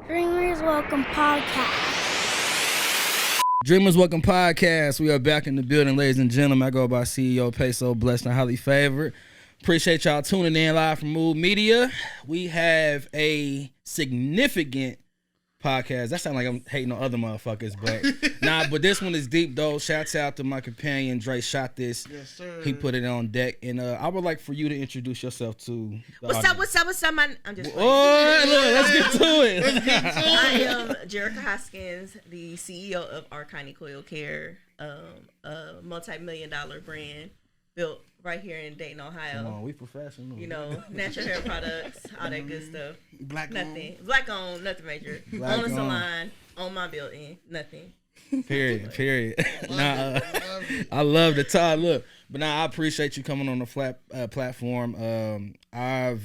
Dreamers Welcome Podcast. Dreamers Welcome Podcast. We are back in the building, ladies and gentlemen. I go by CEO PESO, blessed and highly favored. Appreciate y'all tuning in live from Move Media. We have a significant podcast. That sounds like I'm hating on other motherfuckers, but but this one is deep though. Shouts out to my companion Dre. Shot this. Yes, sir. He put it on deck, and I would like for you to introduce yourself to. What's up? I'm just. Oh, look, let's get to it. I am Jerricha Hoskins, the CEO of Our Kindly Coil Care, a multi-million-dollar brand built right here in Dayton, Ohio. Come on, we professional. You know, natural hair products, all that good stuff. Black Nothing. Black on, nothing major. Black on the on. salon, on my building, nothing. Period. I love the tie. Look, but I appreciate you coming on the platform. I've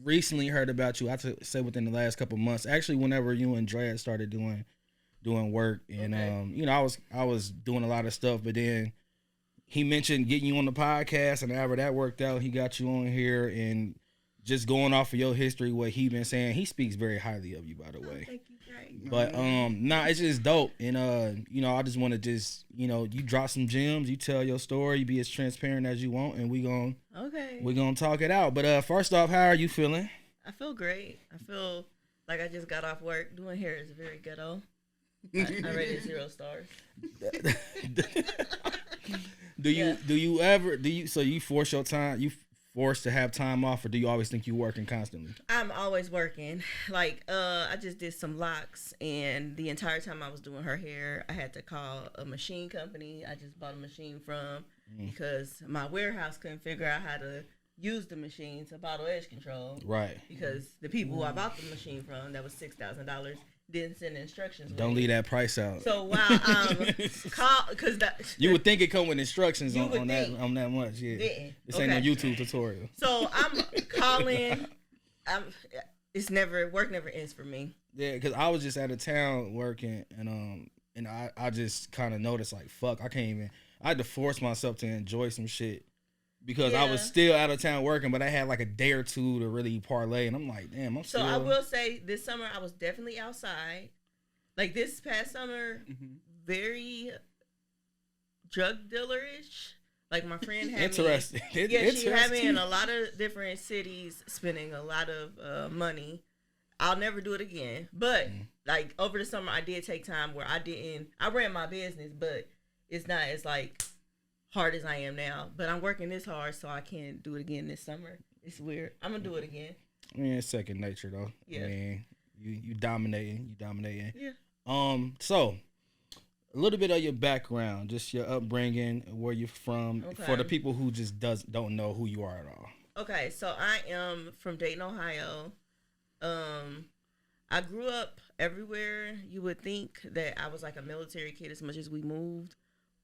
recently heard about you. I say within the last couple months. Actually, whenever you and Dre had started doing work, and I was doing a lot of stuff, but then he mentioned getting you on the podcast, and however that worked out, he got you on here, and just going off of your history, what he been saying, he speaks very highly of you, by the way. Thank you, Dre. But it's just dope, and I just want to you drop some gems, you tell your story, you be as transparent as you want, and we gonna talk it out. But first off, how are you feeling? I feel great. I feel like I just got off work. Doing hair is very ghetto. I rated 0 stars. Do you force your time? You forced to have time off, or do you always think you working constantly? I'm always working. Like, I just did some locks, and the entire time I was doing her hair, I had to call a machine company. I just bought a machine from because my warehouse couldn't figure out how to use the machine to bottle edge control. Right. Because the people who I bought the machine from, that was $6,000, didn't send instructions. Don't leave that price out. So while because you would think it come with instructions on that much, yeah. This ain't no YouTube tutorial. So I'm calling. Work never ends for me. Yeah, because I was just out of town working, and I just kind of noticed like fuck, I had to force myself to enjoy some shit. Because I was still out of town working, but I had like a day or two to really parlay, and I'm like, damn, So I will say, this summer I was definitely outside. Like this past summer, very drug dealer-ish. Like my friend had interesting. She had me in a lot of different cities, spending a lot of money. I'll never do it again. But like over the summer, I did take time where I ran my business, but it's not as like hard as I am now, but I'm working this hard so I can't do it again this summer. It's weird. I'm gonna do it again. I mean, it's second nature though. Yeah. I mean, you dominating. Yeah. So a little bit of your background, just your upbringing, where you're from, for the people who just don't know who you are at all. Okay, so I am from Dayton, Ohio. I grew up everywhere. You would think that I was like a military kid as much as we moved.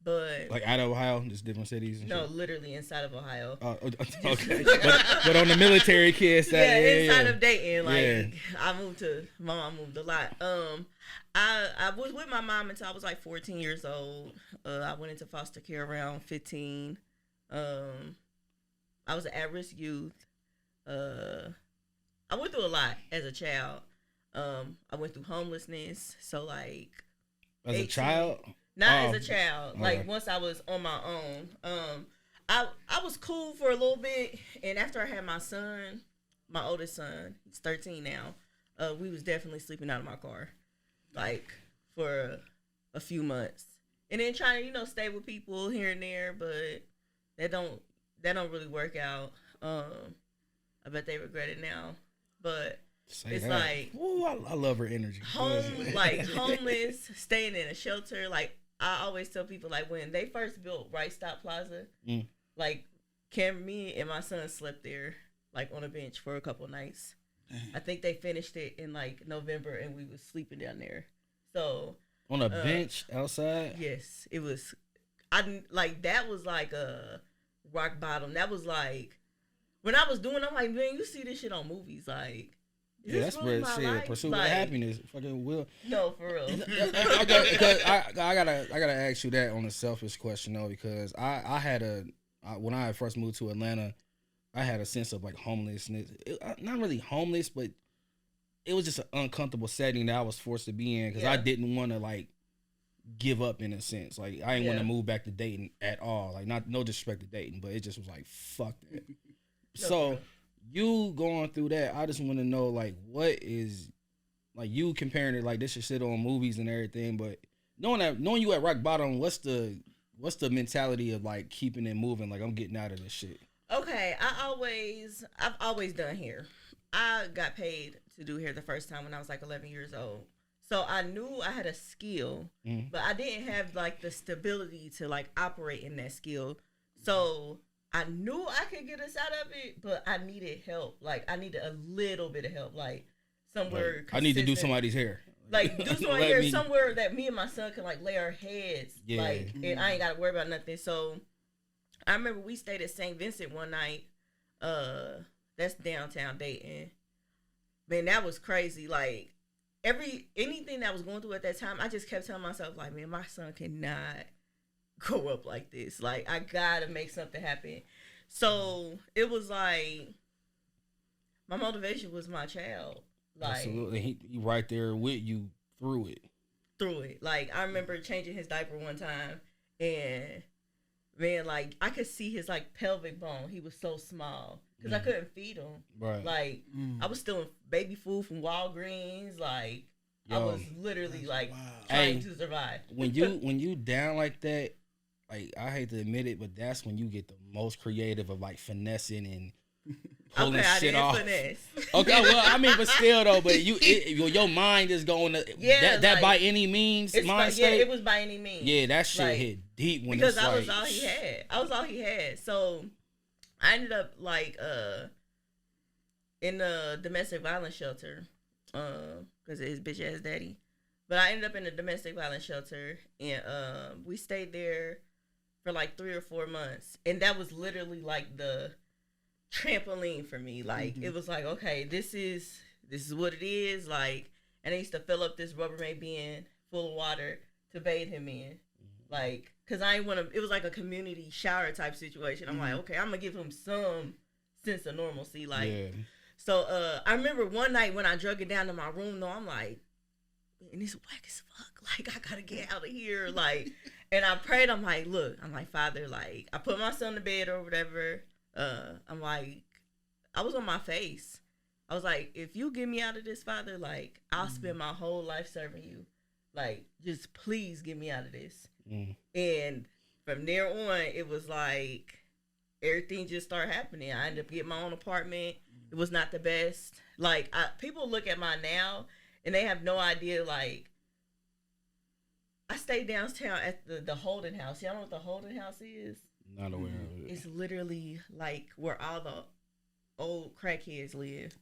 But like out of Ohio, just different cities. No, literally inside of Ohio. Okay, but on the military kids side, inside of Dayton. Like my mom moved a lot. I was with my mom until I was like 14 years old. I went into foster care around 15. I was an at-risk youth. I went through a lot as a child. I went through homelessness. So like as a child. Not as a child. Okay. Like once I was on my own. I was cool for a little bit, and after I had my son, my oldest son, he's 13 now. We was definitely sleeping out of my car, like for a few months, and then trying to stay with people here and there, but that don't really work out. I bet they regret it now, but. It's that. Like, ooh, I love her energy. Homeless, staying in a shelter. Like I always tell people, like when they first built Right Stop Plaza, like me and my son slept there, like on a bench for a couple nights. I think they finished it in like November, and we was sleeping down there. So on a bench outside. Yes, it was. That was like a rock bottom. That was like when I was doing. I'm like, man, you see this shit on movies, like. Yeah, that's really shit. Pursuit of happiness. Fucking will. No, for real. I gotta ask you that on a selfish question though, because I had when I first moved to Atlanta, I had a sense of like homelessness. Not really homeless, but it was just an uncomfortable setting that I was forced to be in because I didn't want to like give up in a sense. Like I didn't want to move back to Dayton at all. Like no disrespect to Dayton, but it just was like fuck that. So you going through that, I just want to know like what is like you comparing it like this should sit on movies and everything, but knowing you at rock bottom, what's the mentality of like keeping it moving? Like I'm getting out of this shit. Okay, I've always done hair. I got paid to do hair the first time when I was like 11 years old. So I knew I had a skill, but I didn't have like the stability to like operate in that skill. So I knew I could get us out of it, but I needed help. Like I needed a little bit of help, like somewhere. Like, I need to do somebody's hair. Like do somebody's hair somewhere that me and my son can like lay our heads. Yeah. Like and I ain't got to worry about nothing. So I remember we stayed at St. Vincent one night. That's downtown Dayton. Man, that was crazy. Like anything that was going through at that time, I just kept telling myself, like, man, my son cannot grow up like this. Like, I gotta make something happen. So it was like my motivation was my child. Like, absolutely, he right there with you through it. Like I remember changing his diaper one time, and man, like I could see his like pelvic bone. He was so small because I couldn't feed him. Right. Like I was stealing baby food from Walgreens. Like I was literally like trying to survive. when you down like that, like I hate to admit it, but that's when you get the most creative of like finessing and pulling shit off. Finesse. Okay, well I mean, but still though, but your mind is going to that like, by any means mindset. Yeah, it was by any means. Yeah, that shit like, hit deep when because it's I was all he had. I was all he had. So I ended up like in a domestic violence shelter because of his bitch ass daddy. But I ended up in a domestic violence shelter, and we stayed there for like 3 or 4 months, and that was literally like the trampoline for me. Like it was like, okay, this is what it is. Like, and I used to fill up this Rubbermaid bin full of water to bathe him in, like, cause I didn't want to. It was like a community shower type situation. I'm like, okay, I'm gonna give him some sense of normalcy. Like, so I remember one night when I drug it down to my room. Though I'm like, and it's whack as fuck. Like, I gotta get out of here. Like, and I prayed. I'm like, look, I'm like, Father, like, I put my son to bed or whatever. I'm like, I was on my face. I was like, if you get me out of this, Father, like, I'll spend my whole life serving you. Like, just please get me out of this. And from there on, it was like everything just started happening. I ended up getting my own apartment. It was not the best. Like, people look at mine now and they have no idea. Like, I stayed downtown at the Holden House. Y'all know what the Holden House is? Not aware of it. It's literally like where all the old crackheads live.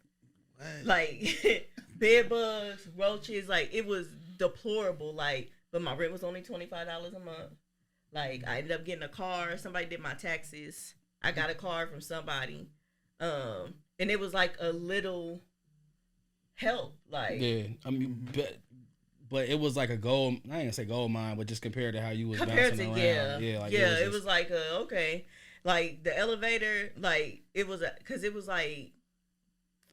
What? Like bed bugs, roaches. Like it was deplorable. Like, but my rent was only $25 a month. Like I ended up getting a car. Somebody did my taxes. I got a car from somebody. And it was like a little help. Like I mean, but it was like a gold. I ain't gonna say gold mine, but just compared to how you was bouncing around. Like it was like okay, like the elevator, like it was because it was like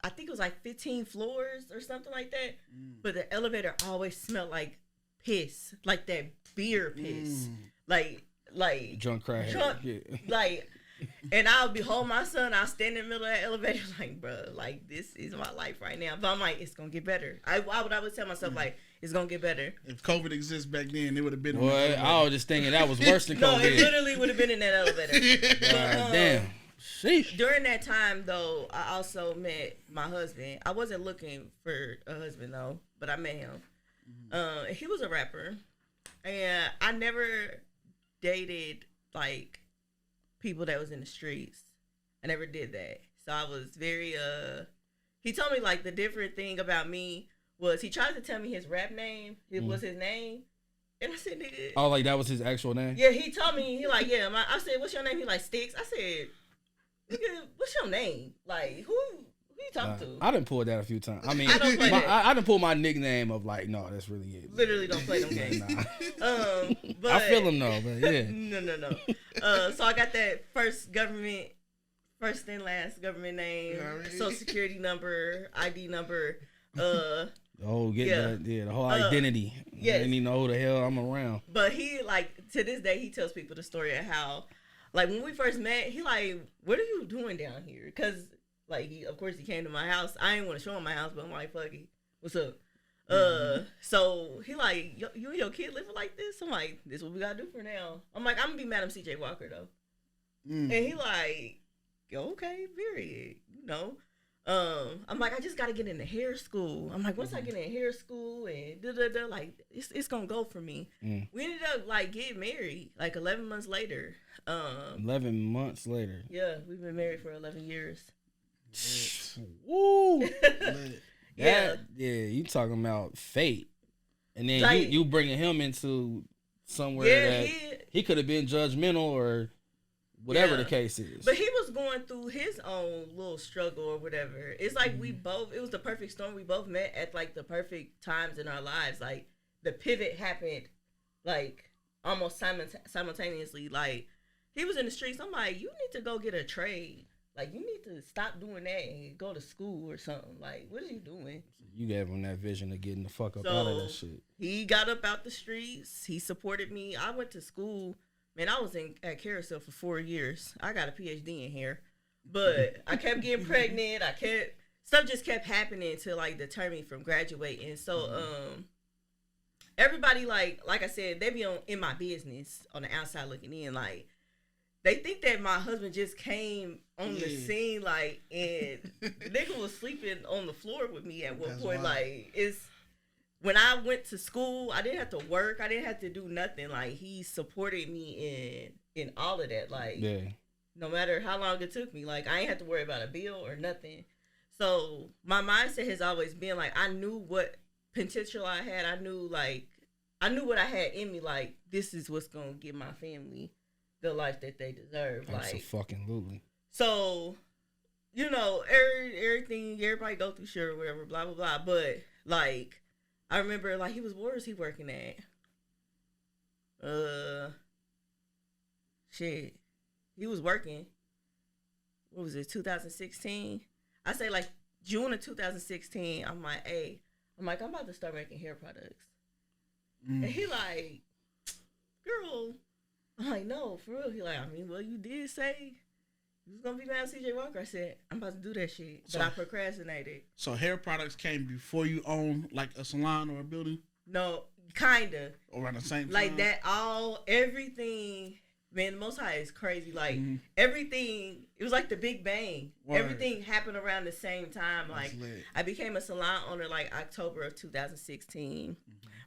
I think it was like 15 floors or something like that. But the elevator always smelled like piss, like that beer piss, like drunk crack, like. And I'll be holding my son. I'll stand in the middle of that elevator, like, bro, like this is my life right now. But I'm like, it's gonna get better. I would tell myself like, it's gonna get better. If COVID exists back then, it would have been. Well, I was just thinking that was worse than COVID. No, it literally would have been in that elevator. God damn. Sheesh. During that time, though, I also met my husband. I wasn't looking for a husband though, but I met him. He was a rapper, and I never dated like people that was in the streets. I never did that. So I was very he told me like the different thing about me was he tried to tell me his rap name. It was his name. And I said, nigga. Oh, like that was his actual name? Yeah, he told me, he like, yeah, I said, what's your name? He like, Sticks. I said, nigga, what's your name? Like, who you talking to? I done pulled that a few times. I mean, I done pulled my nickname of like, no, that's really it. Literally don't play them games. But I feel him though, but yeah. No. So I got that first and last government name, social security number, ID number. The whole identity. Yes. I didn't even know who the hell I'm around. But he, like, to this day, he tells people the story of how, like, when we first met, he like, what are you doing down here? Because, like, of course, he came to my house. I didn't want to show him my house, but I'm like, fuck it. What's up? So he like, you and your kid living like this? I'm like, this is what we gotta do for now. I'm like, I'm gonna be Madam CJ Walker though. And he like, okay, period. You know. I'm like, I just gotta get into hair school. I'm like, once I get in hair school and like it's gonna go for me. We ended up like getting married like 11 months later. 11 months later. Yeah, we've been married for 11 years. Woo! Yeah, you talking about fate, and then like, you bringing him into somewhere that he could have been judgmental or whatever the case is. But he was going through his own little struggle or whatever. It's like we both. It was the perfect storm. We both met at like the perfect times in our lives. Like the pivot happened, like almost simultaneously. Like he was in the streets. I'm like, you need to go get a trade. Like, you need to stop doing that and go to school or something. Like, what are you doing? You gave him that vision of getting the fuck up out of that shit. He got up out the streets. He supported me. I went to school. Man, I was at Carousel for 4 years. I got a PhD in hair. But I kept getting pregnant. Stuff just kept happening to, like, deter me from graduating. So, everybody, like I said, they be in my business on the outside looking in, like, they think that my husband just came on the scene, like, and nigga was sleeping on the floor with me at one point. Wild. Like, when I went to school, I didn't have to work. I didn't have to do nothing. Like, he supported me in all of that. Like, no matter how long it took me. Like, I ain't have to worry about a bill or nothing. So, my mindset has always been, like, I knew what potential I had. I knew what I had in me. Like, this is what's going to give my family the life that they deserve. Like, fucking lutely. So, you know, everything, everybody go through shit or whatever, blah, blah, blah. But, like, I remember, like, where was he working at? Shit. He was working, what was it, 2016? I say, like, June of 2016, I'm like, I'm about to start making hair products. And he like, girl, I'm like, no, for real. He like, I mean, well, you did say you was gonna be Madam CJ Walker. I said, I'm about to do that shit, but I procrastinated. So hair products came before you owned like a salon or a building? No, kinda. Around the same time? Like that, everything. Man, the Most High is crazy. Like everything, it was like the Big Bang. Word. Everything happened around the same time. Like I became a salon owner like October of 2016.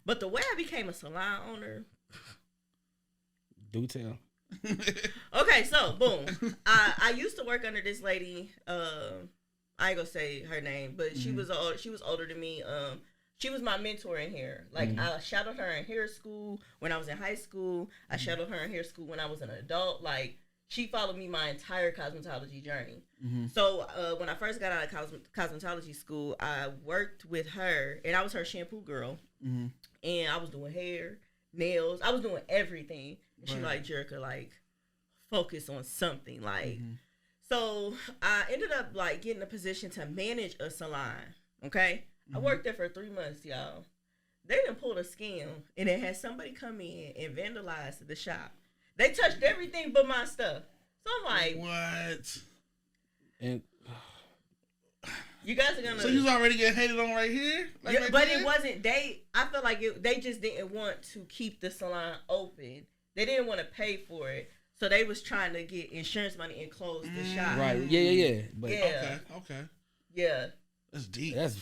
But the way I became a salon owner. Do tell. Okay, so boom. I used to work under this lady. I ain't gonna say her name, but she was older than me. She was my mentor in hair. Like I shadowed her in hair school when I was in high school. I shadowed her in hair school when I was an adult. Like she followed me my entire cosmetology journey. So when I first got out of cosmetology school, I worked with her, and I was her shampoo girl. And I was doing hair, nails. I was doing everything. And she like, Jerricha, like, focus on something. Like, so I ended up like getting a position to manage a salon. Okay. I worked there for 3 months, y'all. They done pulled a scam, and it had somebody come in and vandalize the shop. They touched everything but my stuff. So I'm like, what? And you guys are gonna. So you was already getting hated on right here? Like but it wasn't. I feel like they just didn't want to keep the salon open. They didn't want to pay for it, so they was trying to get insurance money and close the shop. Right? Yeah. But okay. Yeah. That's deep. That's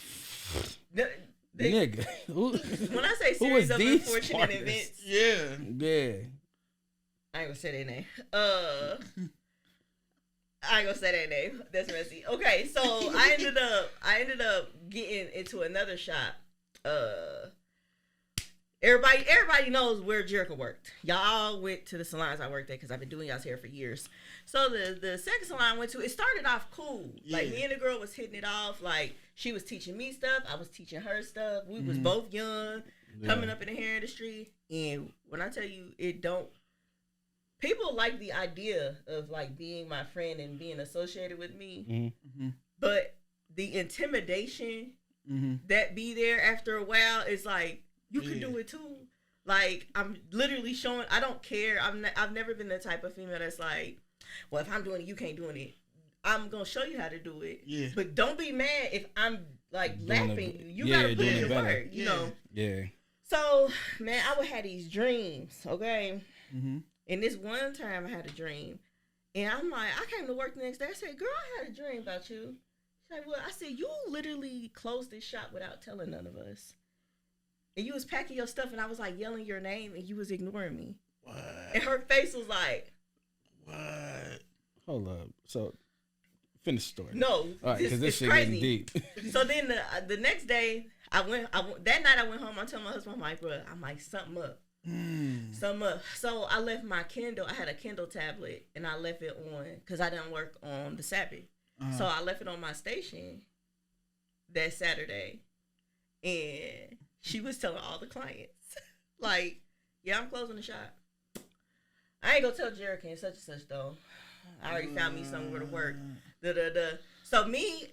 nigga. When I say series of unfortunate events, yeah. I ain't gonna say that name. I ain't gonna say that name. That's messy. Okay, so I ended up getting into another shop. Everybody knows where Jerricha worked. Y'all went to the salons I worked at because I've been doing y'all's hair for years. So the second salon I went to, it started off cool. Yeah. Like me and the girl was hitting it off. Like she was teaching me stuff, I was teaching her stuff. We was both young, coming up in the hair industry. And when I tell you, people like the idea of like being my friend and being associated with me, but the intimidation that be there after a while, it's like you can do it too. Like, I'm literally showing. I don't care. I've never been the type of female that's like, well, if I'm doing it, you can't do it. I'm gonna show you how to do it. Yeah. But don't be mad if I'm like lapping you. You gotta put in the work. You know. Yeah. So, man, I would have these dreams. Okay. And this one time I had a dream, and I'm like, I came to work the next day. I said, girl, I had a dream about you. She's like, well, I said, you literally closed this shop without telling none of us. And you was packing your stuff, and I was like yelling your name, and you was ignoring me. What? And her face was like, what? Hold up. So, finish the story. No. All right, because this shit crazy. getting deep. So then the next day, that night I went home. I told my husband, I'm like, bro, I'm like, something up. Something up. So I left my Kindle. I had a Kindle tablet, and I left it on because I didn't work on the Sabbath. So I left it on my station that Saturday, and she was telling all the clients, like, yeah, I'm closing the shop. I ain't gonna tell Jerricha and such and such though. I already found me somewhere to work. So me,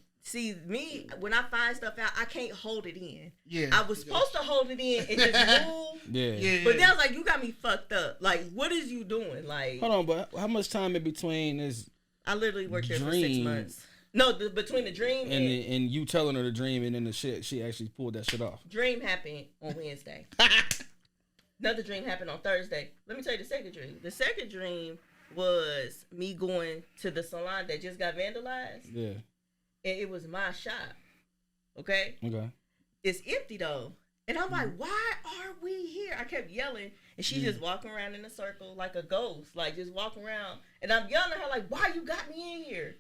when I find stuff out, I can't hold it in. Yeah. I was supposed to hold it in and just move. Yeah. But then I was like, you got me fucked up. Like, what is you doing? Like, hold on, but how much time in between is? I literally worked there for 6 months. No, between the dream and you telling her the dream and then the shit, she actually pulled that shit off. Dream happened on Wednesday. Another dream happened on Thursday. Let me tell you the second dream. The second dream was me going to the salon that just got vandalized. Yeah. And it was my shop. Okay? Okay. It's empty though. And I'm like, why are we here? I kept yelling. And she's just walking around in a circle like a ghost. Like just walking around. And I'm yelling at her like, why you got me in here?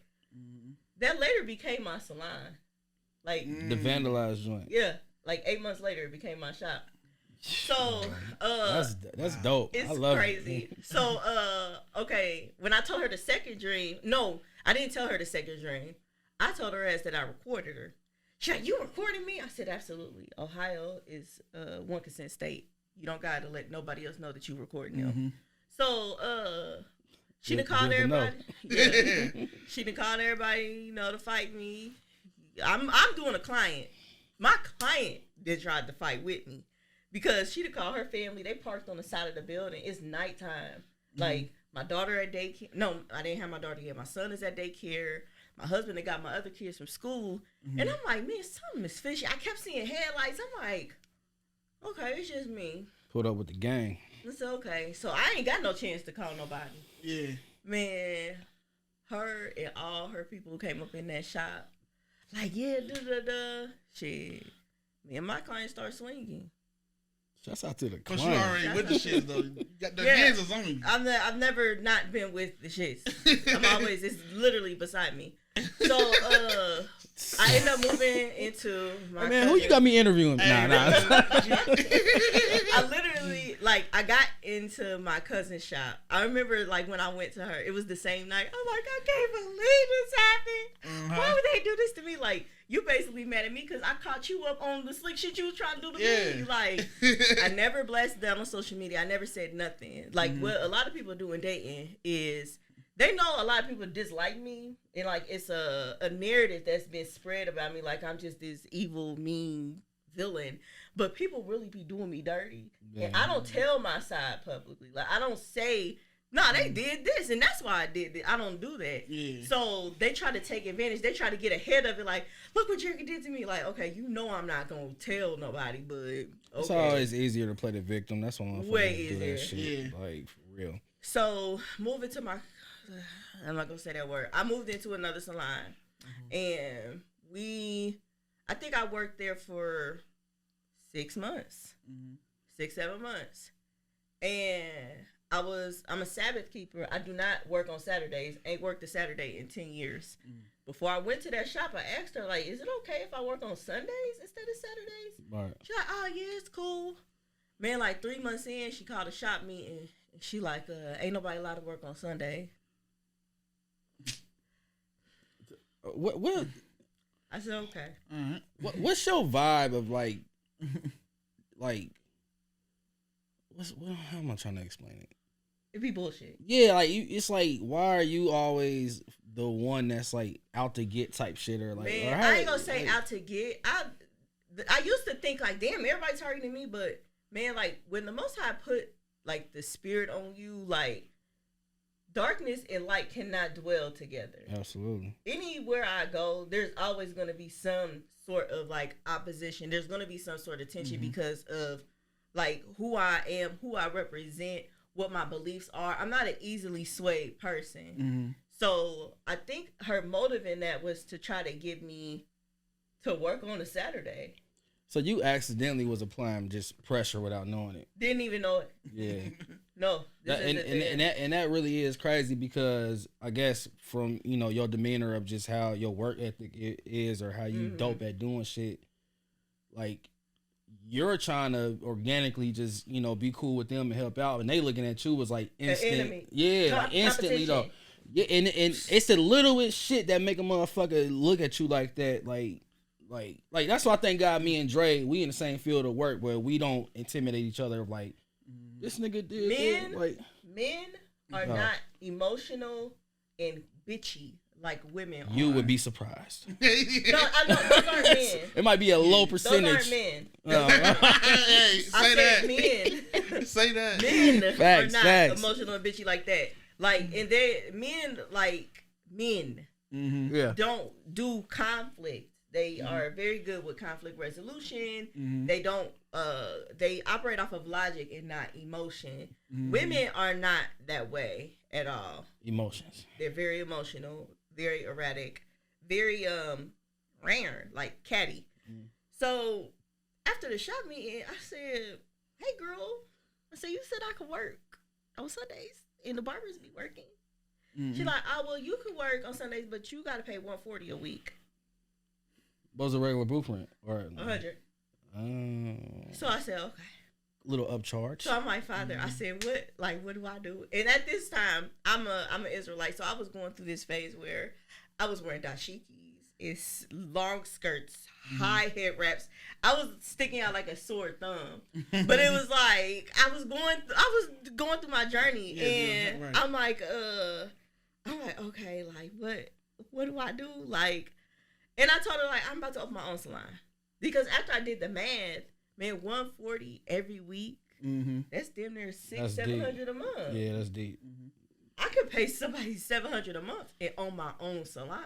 That later became my salon. Like the vandalized joint. Yeah. Like 8 months later it became my shop. So that's dope. It's I love crazy. It. So okay, when I told her the second dream, no, I didn't tell her the second dream. I told her that I recorded her. She's like, you recording me? I said, absolutely. Ohio is one consent state. You don't gotta let nobody else know that you recording them. So she done called everybody. Yeah. She done called everybody, to fight me. I'm doing a client. My client did try to fight with me. Because she'd call her family. They parked on the side of the building. It's nighttime. Like, my daughter at daycare. No, I didn't have my daughter yet. My son is at daycare. My husband had got my other kids from school. And I'm like, man, something is fishy. I kept seeing headlights. I'm like, okay, it's just me. Pulled up with the gang. It's okay. So I ain't got no chance to call nobody. Yeah. Man, her and all her people came up in that shop. Like, yeah, shit. Me and my client start swinging. Shouts out to the client. Cause you already with the shits though. The hands is on you. I've never not been with the shits. I'm always, it's literally beside me. So I end up moving into my. Man, who you got me interviewing? Nah. I literally I got into my cousin's shop. I remember when I went to her, it was the same night. I'm like, I can't believe this happened. Why would they do this to me? Like, you basically mad at me because I caught you up on the slick shit you was trying to do to me. Like, I never blasted down on social media. I never said nothing. Like, what a lot of people do in dating is they know a lot of people dislike me. And, it's a narrative that's been spread about me. Like, I'm just this evil, mean villain. But people really be doing me dirty. Yeah. And I don't tell my side publicly. Like, I don't say, they did this, and that's why I did this. I don't do that. Yeah. So they try to take advantage. They try to get ahead of it. Like, look what Jerricha did to me. Like, okay, I'm not going to tell nobody, but okay. It's always easier to play the victim. That's why I'm way easier. Do that shit. Yeah. Like, for real. So, moving to my, I'm not going to say that word. I moved into another salon, and I think I worked there for 6 months, 6-7 months. And I'm a Sabbath keeper. I do not work on Saturdays. Ain't worked a Saturday in 10 years. Before I went to that shop, I asked her, like, is it okay if I work on Sundays instead of Saturdays? Right. She's like, oh, yeah, it's cool. Man, 3 months in, she called a shop meeting. And she like, ain't nobody allowed to work on Sunday. What? I said, okay. What's your vibe of how am I trying to explain it? It be bullshit. Yeah, it's why are you always the one that's out to get type shit or Man, I ain't gonna say out to get. I used to think like, damn, everybody targeting me, but man, like when the Most High put like the spirit on you, like darkness and light cannot dwell together. Absolutely. Anywhere I go, there's always going to be some sort of like opposition. There's going to be some sort of tension because of like who I am, who I represent, what my beliefs are. I'm not an easily swayed person. So I think her motive in that was to try to get me to work on a Saturday. So you accidentally was applying just pressure without knowing it. Didn't even know it. Yeah. No. And that really is crazy because I guess from, you know, your demeanor of just how your work ethic is or how you dope at doing shit, like you're trying to organically just, you know, be cool with them and help out, and they looking at you was like instant. Yeah, like instantly though. Yeah, and it's the littlest shit that make a motherfucker look at you like that, like that's why I thank God me and Dre, we in the same field of work where we don't intimidate each other like this nigga did. Men are not emotional and bitchy like women are. You would be surprised. No, I know those aren't men. It might be a low percentage. Those aren't men. Hey, say that. Men. Say that. Men are not facts. emotional and bitchy like that. Like, and men don't do conflict. They are very good with conflict resolution. They don't they operate off of logic and not emotion. Women are not that way at all. Emotions. They're very emotional, very erratic, very rare, like catty. So after the shop meeting, I said, "Hey girl," I said, "You said I could work on Sundays and the barbers be working." She's like, "Oh well, you could work on Sundays, but you got to pay $140 a week." What was the regular blueprint? Or 100. So I said, okay. Little upcharge. So I'm like, Father, I said, what do I do? And at this time, I'm an Israelite, so I was going through this phase where I was wearing dashikis, it's long skirts, high head wraps. I was sticking out like a sore thumb, but it was like I was going through my journey, and right. I'm like, okay, like what do I do, like? And I told her, like, I'm about to open my own salon. Because after I did the math, man, $140 every week, that's damn near $600-$700 a month. Yeah, that's deep. I could pay somebody $700 a month and own my own salon.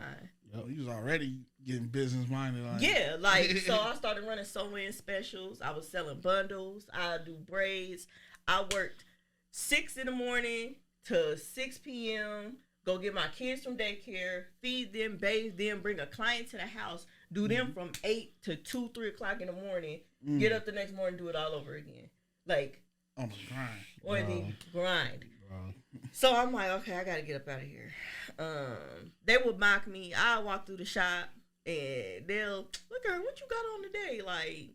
Yo, you was already getting business minded. Like. Yeah, like, so I started running sew-in specials. I was selling bundles. I do braids. I worked 6 in the morning to 6 p.m., go get my kids from daycare, feed them, bathe them, bring a client to the house, do them from 8 to 2, 3 o'clock in the morning, get up the next morning, do it all over again. Like, on the grind. On the grind. So I'm like, okay, I got to get up out of here. They would mock me. I'll walk through the shop, and they'll, look, girl, what you got on today? Like,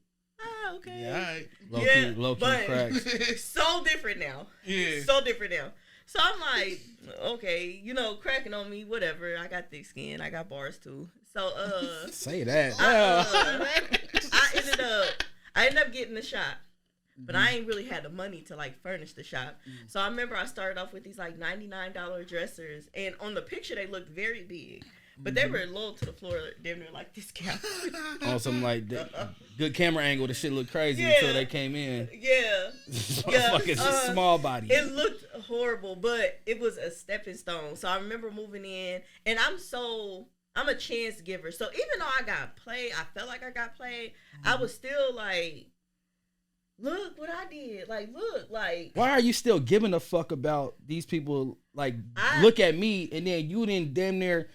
okay. Yeah, low key cracks. So different now. Yeah. So different now. So I'm like, okay, you know, cracking on me, whatever. I got thick skin. I got bars too. So say that. I ended up getting the shop. But I ain't really had the money to like furnish the shop. So I remember I started off with these like $99 dressers, and on the picture they looked very big. But they were low to the floor, damn near like this couch. On some like good camera angle, the shit looked crazy until they came in. Yeah. Fucking small body. It looked horrible, but it was a stepping stone. So I remember moving in, and I'm a chance giver. So even though I got played, I felt like I got played, I was still like, look what I did. Like, look, like. Why are you still giving a fuck about these people? Like, look at me, and then you didn't damn near.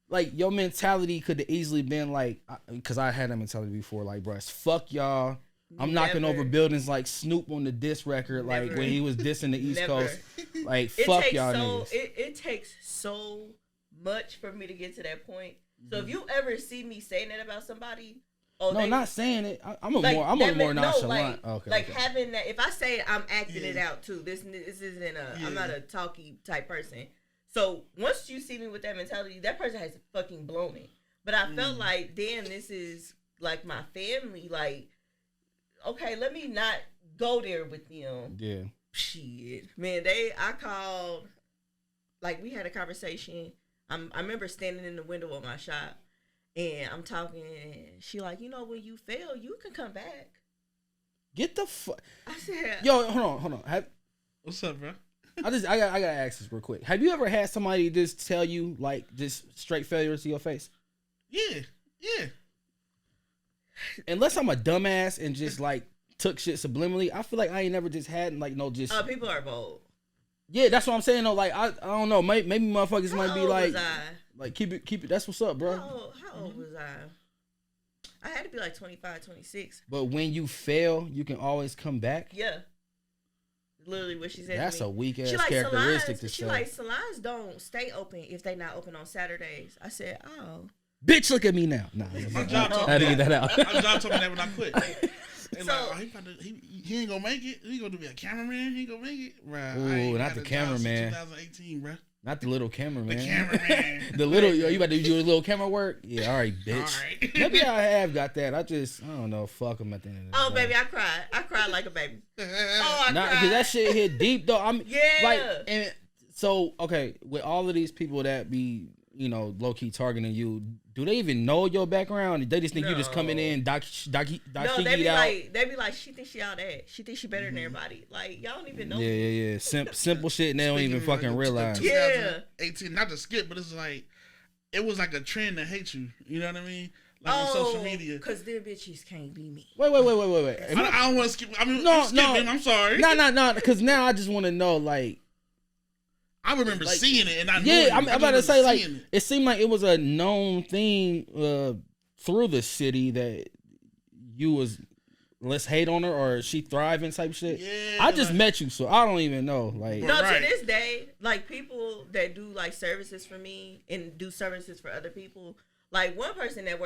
Like, your mentality could have easily been like, because I had that mentality before, like, bro, fuck y'all. I'm knocking over buildings like Snoop on the diss record, like when he was dissing the East Coast. Like, fuck y'all niggas. It takes so much for me to get to that point. So if you ever see me saying that about somebody, not saying it. I'm a more nonchalant. Having that. If I say it, I'm acting it out too. This isn't I'm not a talky type person. So once you see me with that mentality, that person has fucking blown it. But I felt like, damn, this is like my family. Like, okay, let me not go there with them. Yeah. Shit, man. I called. Like, we had a conversation. I remember standing in the window of my shop, And I'm talking, and she like, when you fail, you can come back. Get the fuck. I said, Yo, hold on. What's up, bro? I gotta ask this real quick. Have you ever had somebody just tell you like just straight failure to your face? Yeah. Unless I'm a dumbass and just like took shit subliminally, I feel like I ain't never just had like no just. People are bold. Yeah, that's what I'm saying though. Like I don't know. Maybe motherfuckers might be like. Was I? Like keep it. That's what's up, bro. How old was I? I had to be like 25, 26. But when you fail, you can always come back. Yeah. Literally what she said. That's to me. a weak ass like, characteristic to say. She like salons don't stay open if they not open on Saturdays. I said, oh. Bitch, look at me now. Nah, My job told I had to get that out. My job told me that when I quit. They So, he ain't gonna make it. He gonna be a cameraman. He gonna make it. Right. Ooh, not the cameraman. 2018, bro. Not the little cameraman. The cameraman. The little, you about to do your little camera work? Yeah, all right, bitch. All right. Maybe I have got that. I don't know. Fuck them at the end of the day. oh, baby, I cried. I cried like a baby. Oh, I Nah, cried. because that shit hit deep though. Yeah. Like, and so okay, with all of these people that be, low key targeting you, do they even know your background? They just think you just coming in, no, they be out. like, she thinks she all that. She thinks she better than everybody. Like, y'all don't even know. Yeah. Simple shit, and they don't even fucking realize. Yeah. 2018, not to skip, but it's like it was like a trend to hate you. You know what I mean? Like on social media. Because them bitches can't be me. Wait. I don't want to skip. I mean, I'm skipping. I'm sorry. No. Because now I just want to know, like. I remember seeing it, and I yeah, know I'm about to say like it seemed like it was a known thing through the city that you was let's hate on her or she thriving type shit. Yeah, I just met you, so I don't even know. Like no, to this day, like people that do like services for me and do services for other people. Like one person that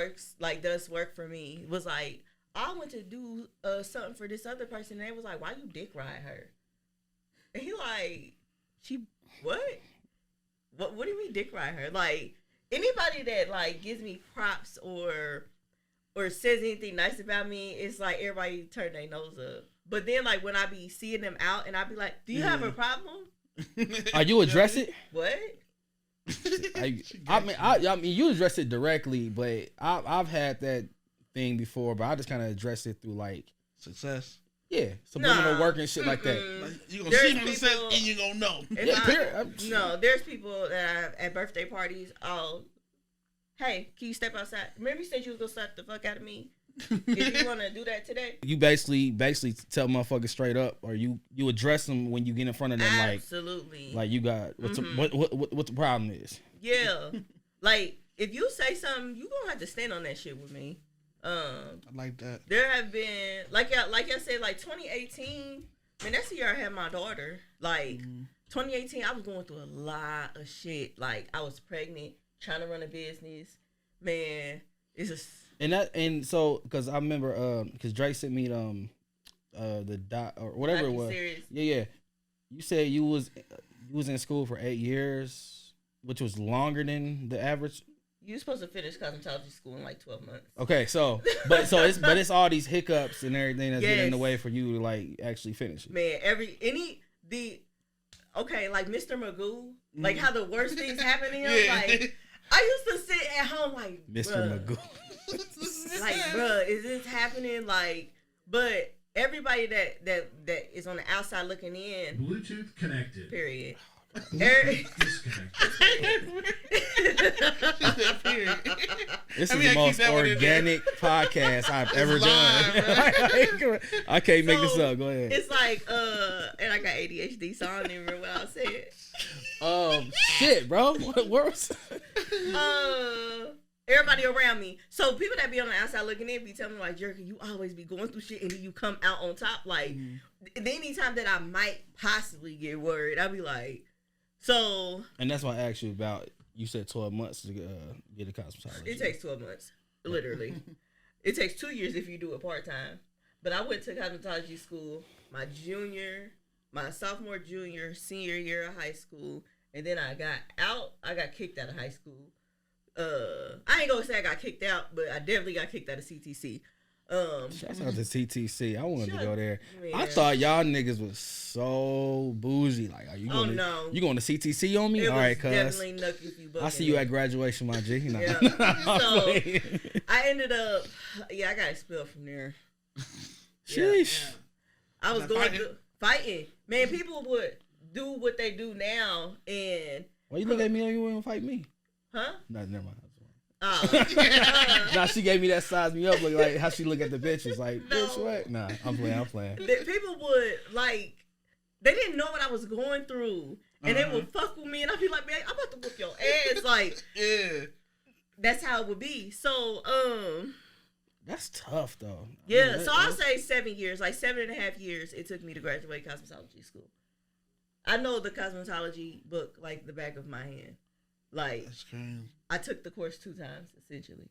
does work for me was like, I went to do something for this other person, and they was like, why you dick ride her? And he like, she. What do you mean dick ride her? Like anybody that like gives me props or says anything nice about me, it's like everybody turn their nose up. But then like when I be seeing them out and I be like, do you have a problem? Are you address it? What? I mean you address it directly, but I've had that thing before, but I just kind of address it through like success. Yeah, subliminal work and shit like that. Like, you gonna see what it says and you gonna know. No, there's people that at birthday parties. Oh, hey, can you step outside? Remember you said you was gonna slap the fuck out of me. If you want to do that today, you basically tell motherfuckers straight up, or you address them when you get in front of them. Absolutely. Like you got what the problem is. Yeah, like if you say something, you gonna have to stand on that shit with me. I like that. There have been like I said, like 2018. Man, that's the year I had my daughter. Like 2018, I was going through a lot of shit. Like I was pregnant, trying to run a business. Man, it's just so because I remember because Drake sent me the dot or whatever it was. Serious. Yeah. You said you was in school for 8 years, which was longer than the average. You're supposed to finish cosmetology school in like 12 months. Okay, so it's all these hiccups and everything that's getting in the way for you to like actually finish it. Man, like Mr. Magoo, like how the worst things happen to him. Yeah. Like I used to sit at home like Mr. Magoo. Like, bruh, is this happening? Like, but everybody that is on the outside looking in. Bluetooth connected. Period. This is the most organic podcast I've ever done. I can't make this up. Go ahead. It's like, and I got ADHD, so I don't even remember what I said. Shit, bro. What was? Everybody around me. So people that be on the outside looking in be telling me like, Jerricha, you always be going through shit and then you come out on top. Like, anytime that I might possibly get worried, I'll be like, so. And that's why I asked you about, you said 12 months to get a cosmetologist. It takes 12 months, literally. It takes 2 years if you do it part-time. But I went to cosmetology school my sophomore, junior, senior year of high school. And then I got kicked out of high school. I ain't gonna say I got kicked out, but I definitely got kicked out of CTC. Shouts out to TTC. I wanted to go there. Man. I thought y'all niggas was so bougie. Like, are you going? You going to CTC on me? It all right, cuz. Definitely Nucky if you. I see you at graduation, my G. Nah. Yeah. So I ended up. Yeah, I got expelled from there. Sheesh. Yeah. I was going through fighting. Man, people would do what they do now, and why you look at me like you wouldn't fight me? Huh? No, never mind. Oh. Nah, she gave me that size me up, like how she look at the bitches, like, No. bitch, what? Nah, I'm playing. People would like, they didn't know what I was going through, and they would fuck with me, and I'd be like, man, I'm about to whoop your ass, like, yeah. That's how it would be. So, that's tough though. Yeah, I mean, so I'll say 7 years, like 7.5 years it took me to graduate cosmetology school. I know the cosmetology book like the back of my hand. Like, that's crazy. I took the course 2 times, essentially.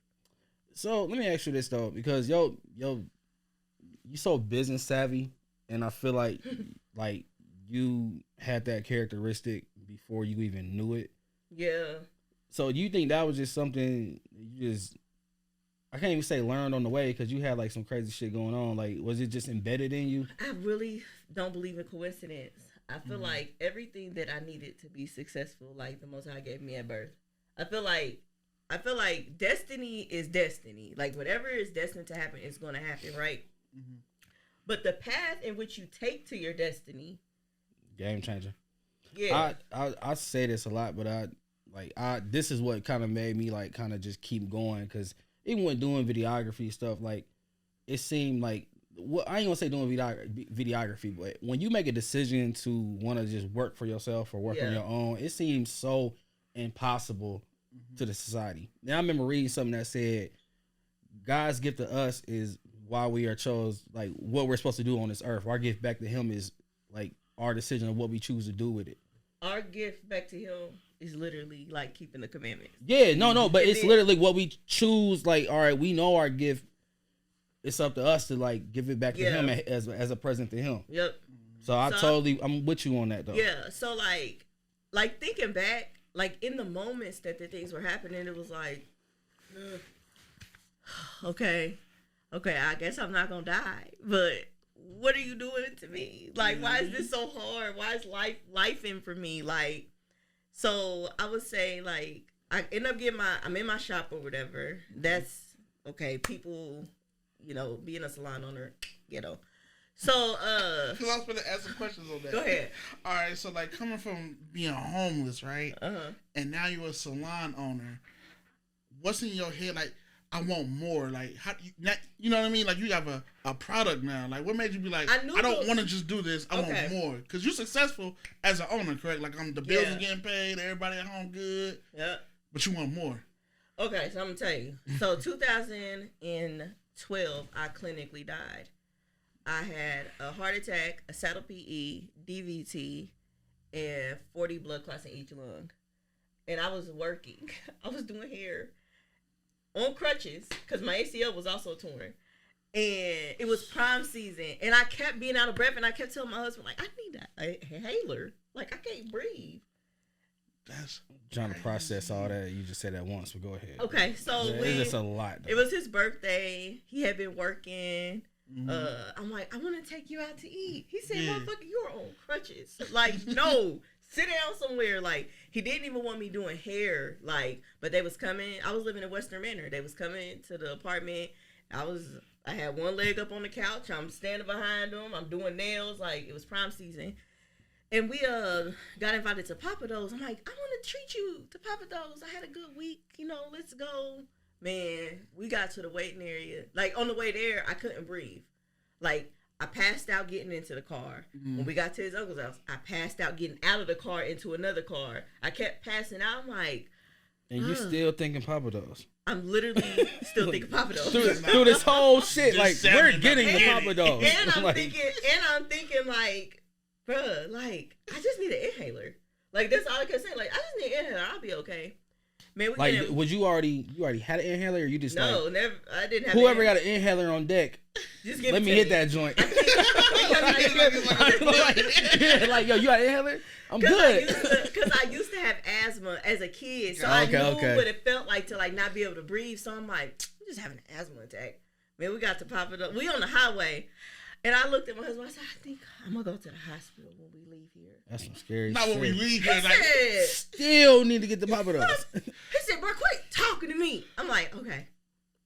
So let me ask you this though, because you so business savvy, and I feel like you had that characteristic before you even knew it. Yeah. So do you think that was just something you just, I can't even say learned on the way, because you had like some crazy shit going on. Like, was it just embedded in you? I really don't believe in coincidence. I feel like everything that I needed to be successful, like the Most High gave me at birth. I feel like destiny is destiny. Like, whatever is destined to happen is going to happen, right? Mm-hmm. But the path in which you take to your destiny, game changer. Yeah. I say this a lot, but this is what kind of made me like kind of just keep going, because even when doing videography stuff, like it seemed like, well, I ain't gonna say doing videography, but when you make a decision to want to just work for yourself or work on your own, it seems so impossible to the society. Now I remember reading something that said God's gift to us is why we are chose, like what we're supposed to do on this earth. Our gift back to him is like our decision of what we choose to do with it. Our gift back to him is literally like keeping the commandments. Yeah, no, but it's literally what we choose. Like, all right, we know our gift. It's up to us to like give it back to him as a present to him. Yep. So I'm with you on that though. Yeah. So like thinking back, like in the moments that the things were happening, it was like, okay, I guess I'm not gonna die, but what are you doing to me? Like, why is this so hard? Why is life in for me? Like, so I would say like I end up I'm in my shop or whatever. That's okay. People, being a salon owner, So, because I was going to ask some questions on that. Go ahead. All right, so like coming from being homeless, right? Uh-huh. And now you're a salon owner. What's in your head? Like, I want more. Like, how you know what I mean? Like, you have a product now. Like, what made you be like, I don't want to just do this. I want more. Because you're successful as an owner, correct? Like, the bills are getting paid. Everybody at home good. Yeah. But you want more. Okay, so I'm going to tell you. So, 2012, I clinically died. I had a heart attack, a saddle PE, DVT, and 40 blood clots in each lung. And I was working. I was doing hair on crutches because my ACL was also torn. And it was prime season. And I kept being out of breath. And I kept telling my husband, like, I need an inhaler. Like, I can't breathe. That's trying to process all that. You just said that once, but go ahead. Okay, so it's just a lot. Though. It was his birthday. He had been working. I'm like, I want to take you out to eat. He said, motherfucker, you're on crutches. Like, no, sit down somewhere. Like, he didn't even want me doing hair. Like, but they was coming. I was living in Western Manor. They was coming to the apartment. I had one leg up on the couch. I'm standing behind them. I'm doing nails. Like, it was prime season. And we got invited to Papa Do's. I'm like, I want to treat you to Papa Do's. I had a good week. Let's go. Man, we got to the waiting area. Like, on the way there, I couldn't breathe. Like, I passed out getting into the car. When we got to his uncle's house, I passed out getting out of the car into another car. I kept passing out. I'm like... And you still thinking Papa Do's? I'm literally still thinking Papa Do's. through this whole shit, like, we're getting the Papa Do's. And I'm thinking, like, bruh, like, I just need an inhaler. Like, that's all I could say. Like, I just need an inhaler. I'll be okay. Man, would you already had an inhaler, or you just never? I didn't have. Whoever got an inhaler on deck, just let me hit that joint. Like, yo, you got an inhaler? I'm good. Because I used to have asthma as a kid, so I knew what it felt like to like not be able to breathe. So I'm like, I'm just having an asthma attack. Man, we got to pop it up. We on the highway. And I looked at my husband. I said, I think I'm going to go to the hospital when we leave here. That's some scary Not shit. when we leave here. He Like, said, still need to get the Papados. he said, bro, quit talking to me. I'm like, okay.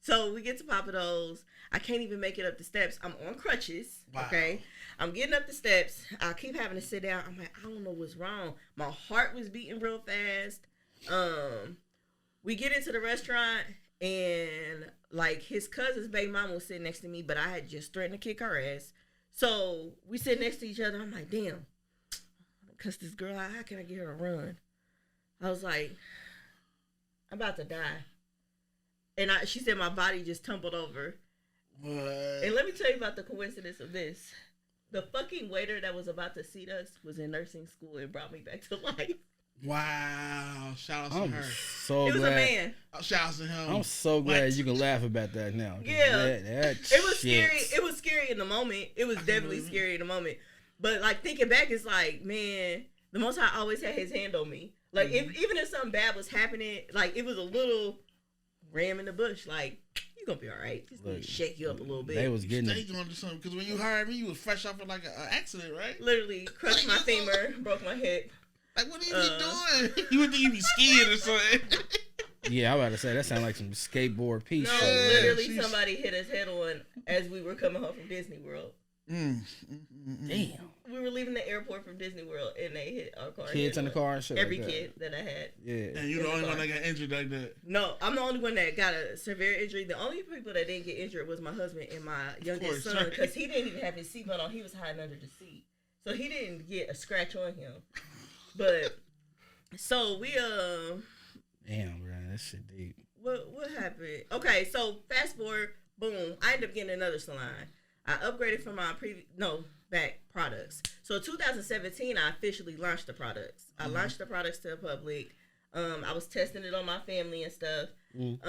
So we get to Papados. I can't even make it up the steps. I'm on crutches. Wow. Okay. I'm getting up the steps. I keep having to sit down. I'm like, I don't know what's wrong. My heart was beating real fast. We get into the restaurant and like his cousin's baby mama was sitting next to me, but I had just threatened to kick her ass. So we sit next to each other. I'm like, damn, cause this girl, how can I get her to run? I was like, I'm about to die. And she said my body just tumbled over. what? And let me tell you about the coincidence of this. The fucking waiter that was about to seat us was in nursing school and brought me back to life. Wow. Shout out to I'm her. so It was glad. a man. Shout out to him. I'm so glad you can laugh about that now. Yeah. That It was shit. scary. It was scary in the moment. It was definitely scary in the moment. But like thinking back, it's like, man, the Most High always had his hand on me. Like even if something bad was happening, like it was a little ram in the bush. Like you gonna be all right. Just need to shake you up a little bit. They was getting Stay it. going to something because when you hired me, you was fresh off of like an accident, right? Literally crushed my femur, broke my hip. Like, what are you doing? You would think you be skiing or something. Yeah, I was about to say that sounded like some skateboard piece. No, shit. literally Jeez. somebody hit his head on as we were coming home from Disney World. Damn. We were leaving the airport from Disney World and they hit our car. Kids in the car and shit. Every like that. kid that I had. Yeah. And you're the only one that got injured like that. No, I'm the only one that got a severe injury. The only people that didn't get injured was my husband and my youngest course, son right. because he didn't even have his seatbelt on. He was hiding under the seat. So he didn't get a scratch on him. But, so we, Damn, bro, that shit deep. what happened? Okay, so fast forward, boom, I ended up getting another salon. I upgraded from my back products. So in 2017, I officially launched the products. I launched the products to the public. I was testing it on my family and stuff. And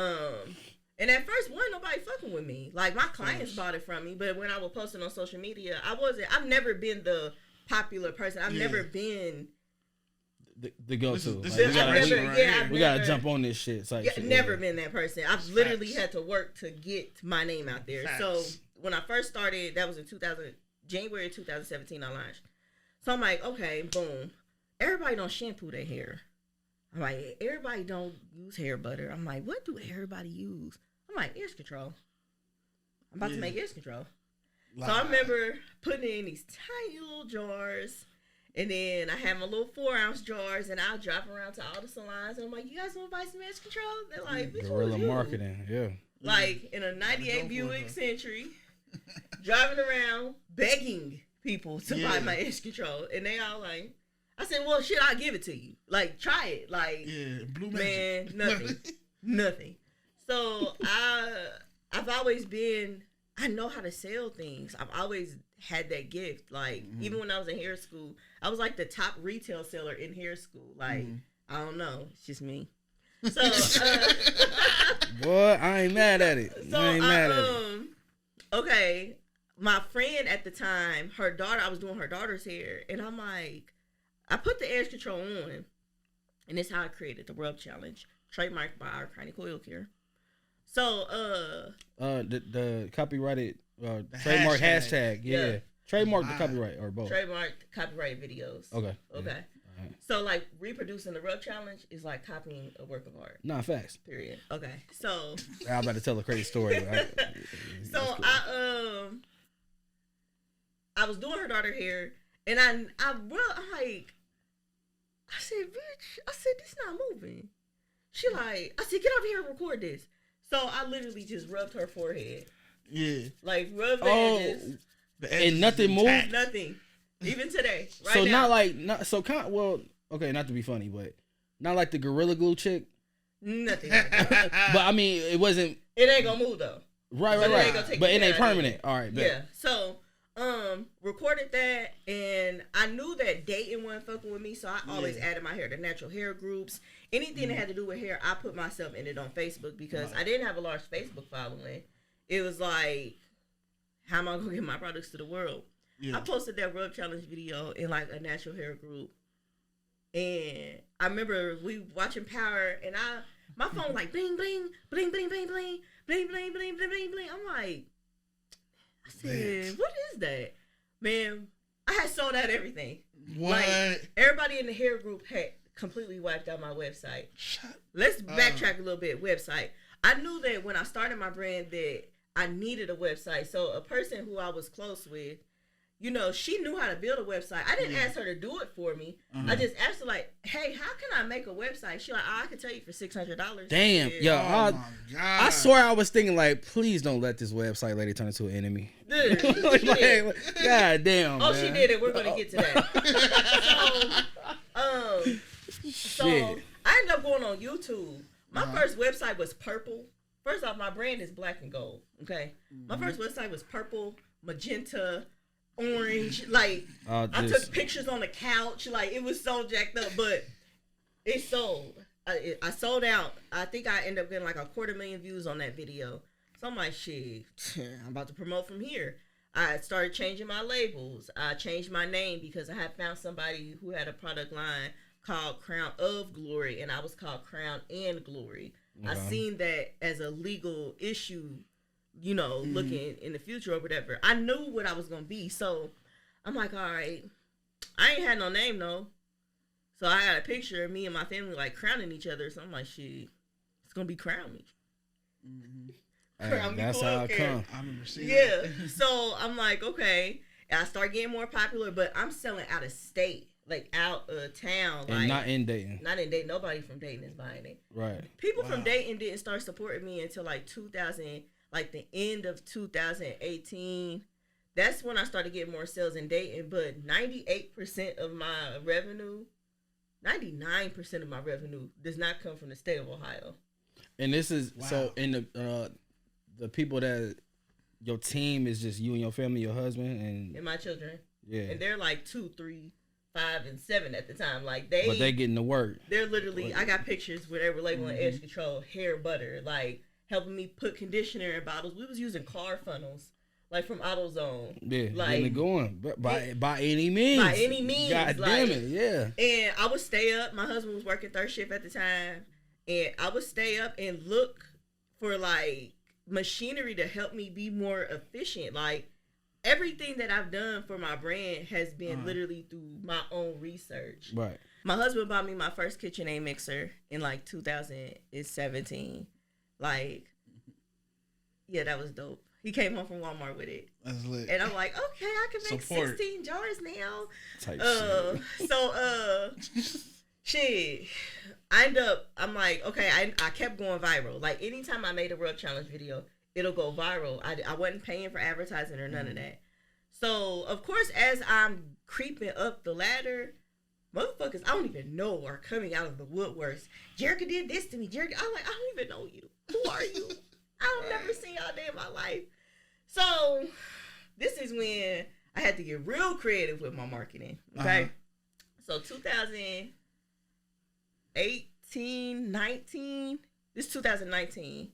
at first, wasn't nobody fucking with me. Like my clients bought it from me, but when I was posting on social media, I've never been the popular person. I've never been The go-to. This Like, we gotta jump on this shit. It's like, Yeah, shit, never yeah. been that person. I've literally had to work to get my name out there. Facts. So when I first started, that was in January 2017. I launched. So I'm like, okay, boom. Everybody don't shampoo their hair. I'm like, everybody don't use hair butter. I'm like, what do everybody use? I'm like, edge control. I'm about to make edge control. So I remember putting it in these tiny little jars. And then I had my little 4-ounce jars, and I'll drop around to all the salons. And I'm like, you guys want to buy some edge control? They're like, bitch, Guerrilla who is you? marketing, yeah. Like in a 98 Buick Century, driving around begging people to buy my edge control. And they all like, I said, well, shit, I'll give it to you. Like, try it. Like, Blue man, Magic. nothing. Nothing. So I've always been, I know how to sell things. I've always had that gift. Like, even when I was in hair school, I was like the top retail seller in hair school. Like, I don't know. It's just me. So, Boy, I ain't mad at it. I ain't mad at it. Okay, my friend at the time, her daughter, I was doing her daughter's hair, and I'm like, I put the edge control on, and that's how I created the Rub Challenge, trademarked by our Chronic Oil Care. So, the copyrighted trademark hashtag, yeah. Trademark the copyright or both. Trademarked copyright videos. Okay. Okay. Yeah. So, like, reproducing the Rub Challenge is like copying a work of art. Nah, facts. Period. Okay. So. I'm about to tell a crazy story. So I was doing her daughter hair, and I'm like, I said, bitch, this not moving. She like, I said, get over here and record this. So I literally just rubbed her forehead. Yeah. Like, rubbed the edges. And nothing moved? Nothing. Even today. Right so now. Okay, not to be funny, but not like the Gorilla Glue chick. Nothing. But I mean, it wasn't. It ain't gonna move though. Right. But it ain't permanent. All right. Bet. Yeah. So, recorded that, and I knew that dating wasn't fucking with me, so I always added my hair to natural hair groups. Anything that had to do with hair, I put myself in it on Facebook because I didn't have a large Facebook following. It was like, how am I gonna get my products to the world? Yeah. I posted that Rub Challenge video in like a natural hair group, and I remember we watching Power, and my phone like bling bling bling bling bling bling bling, bling, bling, bling, bling, bling. I'm like, I said, what is that? Man, I had sold out everything. What? Like, everybody in the hair group had completely wiped out my website. Let's backtrack a little bit. Website. I knew that when I started my brand that I needed a website. So a person who I was close with, you know, she knew how to build a website. I didn't ask her to do it for me. I just asked her, like, hey, how can I make a website? She like, I can tell you for $600. Damn. Yo, I swear I was thinking, like, please don't let this website lady turn into an enemy. Dude, God damn. Oh, man. she did it. We're going to get to that. So I ended up going on YouTube. My first website was purple. First off, my brand is black and gold. Okay. My first website was purple, magenta, orange. Like, I took pictures on the couch. Like, it was so jacked up, but it sold. I sold out. I think I ended up getting like 250,000 views on that video. So I'm like, shit, I'm about to promote from here. I started changing my labels. I changed my name because I had found somebody who had a product line called Crown of Glory, and I was called Crown and Glory. I seen that as a legal issue, you know, looking in the future or whatever. I knew what I was going to be. So I'm like, all right, I ain't had no name, though. So I got a picture of me and my family, like, crowning each other. So I'm like, shit, it's going to be Crown Me. Crown Me. That's how it come. I remember seeing that. So I'm like, okay. And I start getting more popular, but I'm selling out of state. Like, out of town. And like, not in Dayton. Not in Dayton. Nobody from Dayton is buying it. Right. People from Dayton didn't start supporting me until, like, 2000, like, the end of 2018. That's when I started getting more sales in Dayton. But 98% of my revenue, 99% of my revenue does not come from the state of Ohio. And this is, so, in the people that, your team is just you and your family, your husband, and my children. Yeah. And they're, like, 2, 3, 5, and 7 at the time. Like, but they getting to work. They're literally, I got pictures where they were labeling edge control, hair butter, like helping me put conditioner in bottles. We was using car funnels, like from AutoZone. Yeah, like getting it going by any means. By any means. God damn it, yeah. And I would stay up. My husband was working third shift at the time, and I would stay up and look for like machinery to help me be more efficient. Like, everything that I've done for my brand has been literally through my own research. Right. My husband bought me my first KitchenAid mixer in like 2017. Like, yeah, that was dope. He came home from Walmart with it. That's lit. And I'm like, okay, I can make 16 jars now. Type shit. I'm like, okay, I kept going viral. Like, anytime I made a rub challenge video, it'll go viral. I wasn't paying for advertising or none of that. So, of course, as I'm creeping up the ladder, motherfuckers I don't even know are coming out of the woodworks. Jerricha did this to me. Jerricha, I'm like, I don't even know you. Who are you? I don't never seen y'all day in my life. So, this is when I had to get real creative with my marketing. Okay? So, 2018, 19, this is 2019.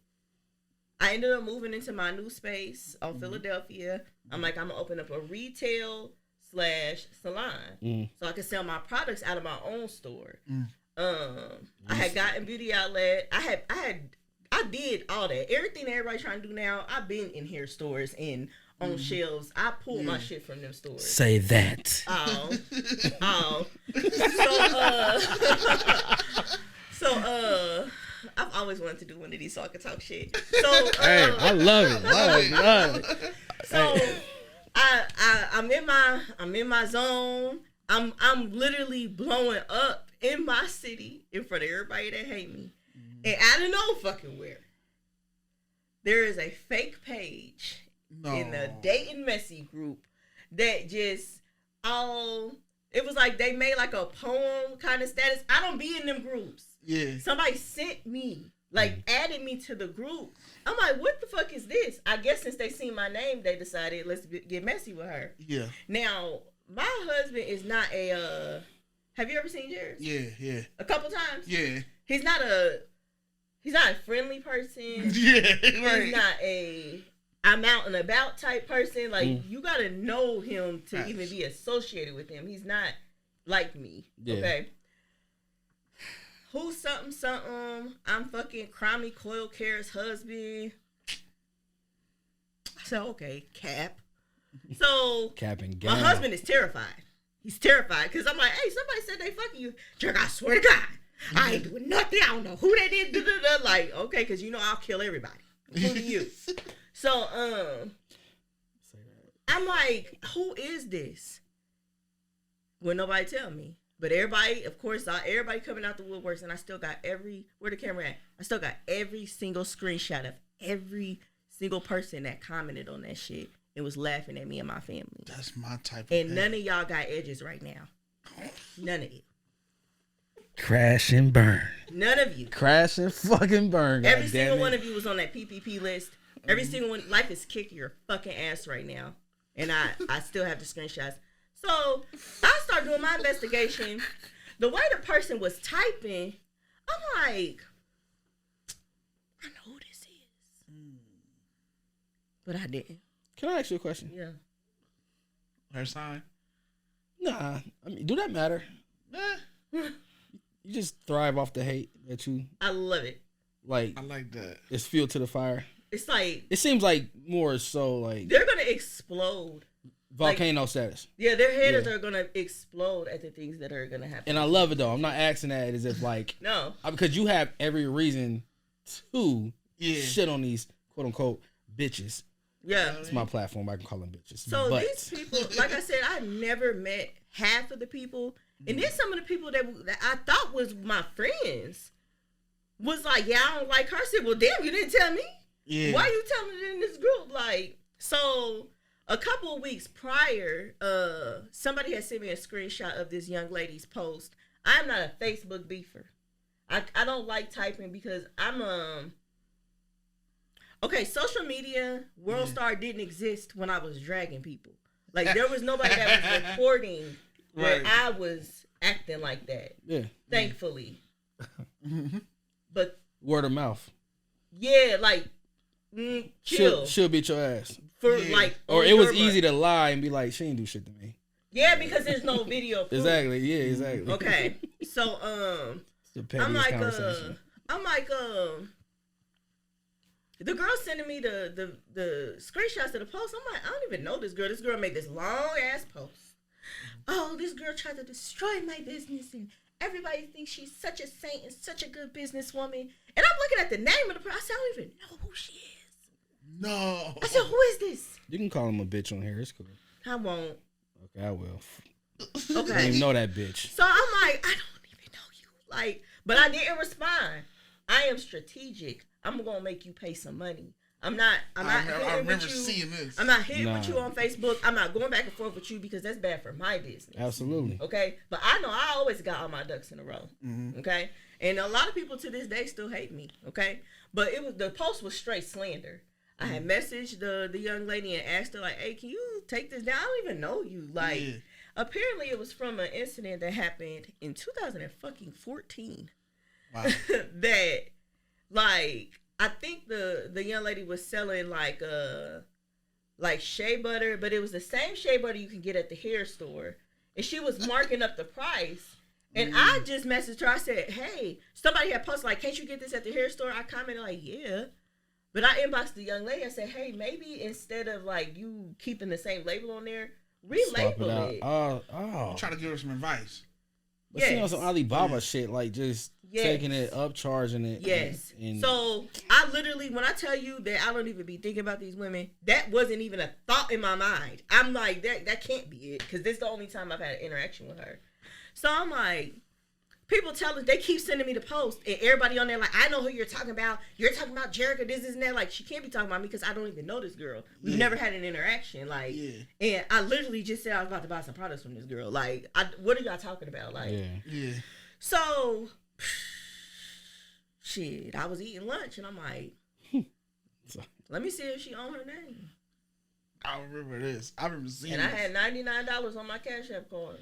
I ended up moving into my new space on Philadelphia. I'm like, I'm going to open up a retail /salon so I can sell my products out of my own store. I had gotten beauty outlet. I did all that. Everything that everybody's trying to do now, I've been in hair stores and on shelves. I pulled my shit from them stores. Say that. So I've always wanted to do one of these so I could talk shit. So hey, I love it. So I'm in my zone. I'm literally blowing up in my city in front of everybody that hate me. And out of no fucking where, there is a fake page in the Dayton Messy group that just it was like they made like a poem kind of status. I don't be in them groups. Yeah. Somebody sent me, like added me to the group. I'm like, what the fuck is this? I guess since they seen my name, they decided let's get messy with her. Yeah. Now, my husband is not a, have you ever seen Jerricha? Yeah. A couple times? Yeah. He's not a friendly person. Yeah, right. He's not a I'm out and about type person. Like, you gotta know him to even be associated with him. He's not like me. Yeah. Okay? Who's something? I'm fucking Cromie Coil Care's husband. said, okay, cap. So cap and my husband is terrified. He's terrified because I'm like, hey, somebody said they fucking you. Jerk, I swear to God, I ain't doing nothing. I don't know who they did. Like, okay, because you know I'll kill everybody, including you. So, I'm like, who is this? Well, nobody tell me. But everybody, of course, everybody coming out the woodworks, and I still got where the camera at? I still got every single screenshot of every single person that commented on that shit and was laughing at me and my family. That's my type of And none of y'all got edges right now. None of you. Crash and burn. None of you. Crash and fucking burn. Every single one of you was on that PPP list. Every single one. Life is kicking your fucking ass right now. And I still have the screenshots. So I started doing my investigation. The way the person was typing, I'm like, I know who this is. But I didn't. Can I ask you a question? Yeah. Her sign? Nah. I mean, do that matter? You just thrive off the hate that you... I love it. Like, I like that. It's fuel to the fire. It's like... It seems like more so like... They're going to explode. Volcano status. Yeah, their haters are going to explode at the things that are going to happen. And I love it, though. I'm not asking that as if, like... No. Because you have every reason to shit on these, quote-unquote, bitches. Yeah. It's my platform. I can call them bitches. So these people, like I said, I never met half of the people. And then some of the people that I thought was my friends was like, yeah, I don't like her. I said, well, damn, you didn't tell me? Yeah. Why you telling it in this group? Like, so... A couple of weeks prior, somebody had sent me a screenshot of this young lady's post. I'm not a Facebook beefer. I don't like typing because I'm okay, social media, World Star didn't exist when I was dragging people. Like there was nobody that was recording where I was acting like that. Yeah. Thankfully. But word of mouth. Yeah, like chill. She'll beat your ass. Or it was easy to lie and be like, she ain't do shit to me. Yeah, because there's no video proof. Exactly. Yeah, exactly. Okay. So I'm like the girl sending me the screenshots of the post. I'm like, I don't even know this girl. This girl made this long ass post. Oh, this girl tried to destroy my business and everybody thinks she's such a saint and such a good businesswoman. And I'm looking at the name of the person. I said, I don't even know who she is. No. I said, who is this? You can call him a bitch on here. It's cool. I won't. Okay, I will. Okay. I don't even know that bitch. So I'm like, I don't even know you. Like, but I didn't respond. I am strategic. I'm gonna make you pay some money. I remember seeing this. I'm not hitting with you on Facebook. I'm not going back and forth with you because that's bad for my business. Absolutely. Okay? But I know I always got all my ducks in a row. Mm-hmm. Okay? And a lot of people to this day still hate me. Okay? But the post was straight slander. I had messaged the young lady and asked her, like, hey, can you take this down? I don't even know you. Like, apparently it was from an incident that happened in 2014. Wow. That, like, I think the young lady was selling, like shea butter, but it was the same shea butter you can get at the hair store. And she was marking up the price. And I just messaged her. I said, hey, somebody had posted, like, can't you get this at the hair store? I commented, like, yeah. But I inboxed the young lady. I said, hey, maybe instead of, like, you keeping the same label on there, relabel it. I'm trying to give her some advice. But see on some Alibaba shit, like, just taking it up, charging it. Yes. So, I literally, when I tell you that I don't even be thinking about these women, that wasn't even a thought in my mind. I'm like, that can't be it. Because this is the only time I've had an interaction with her. So, I'm like... People tell us, they keep sending me the post, and everybody on there like, I know who you're talking about. You're talking about Jerricha, this and that. Like, she can't be talking about me because I don't even know this girl. We've never had an interaction. Like, and I literally just said I was about to buy some products from this girl. Like, what are y'all talking about? Like, So, shit, I was eating lunch, and I'm like, let me see if she own her name. I remember this. I remember seeing and this. And I had $99 on my Cash App card.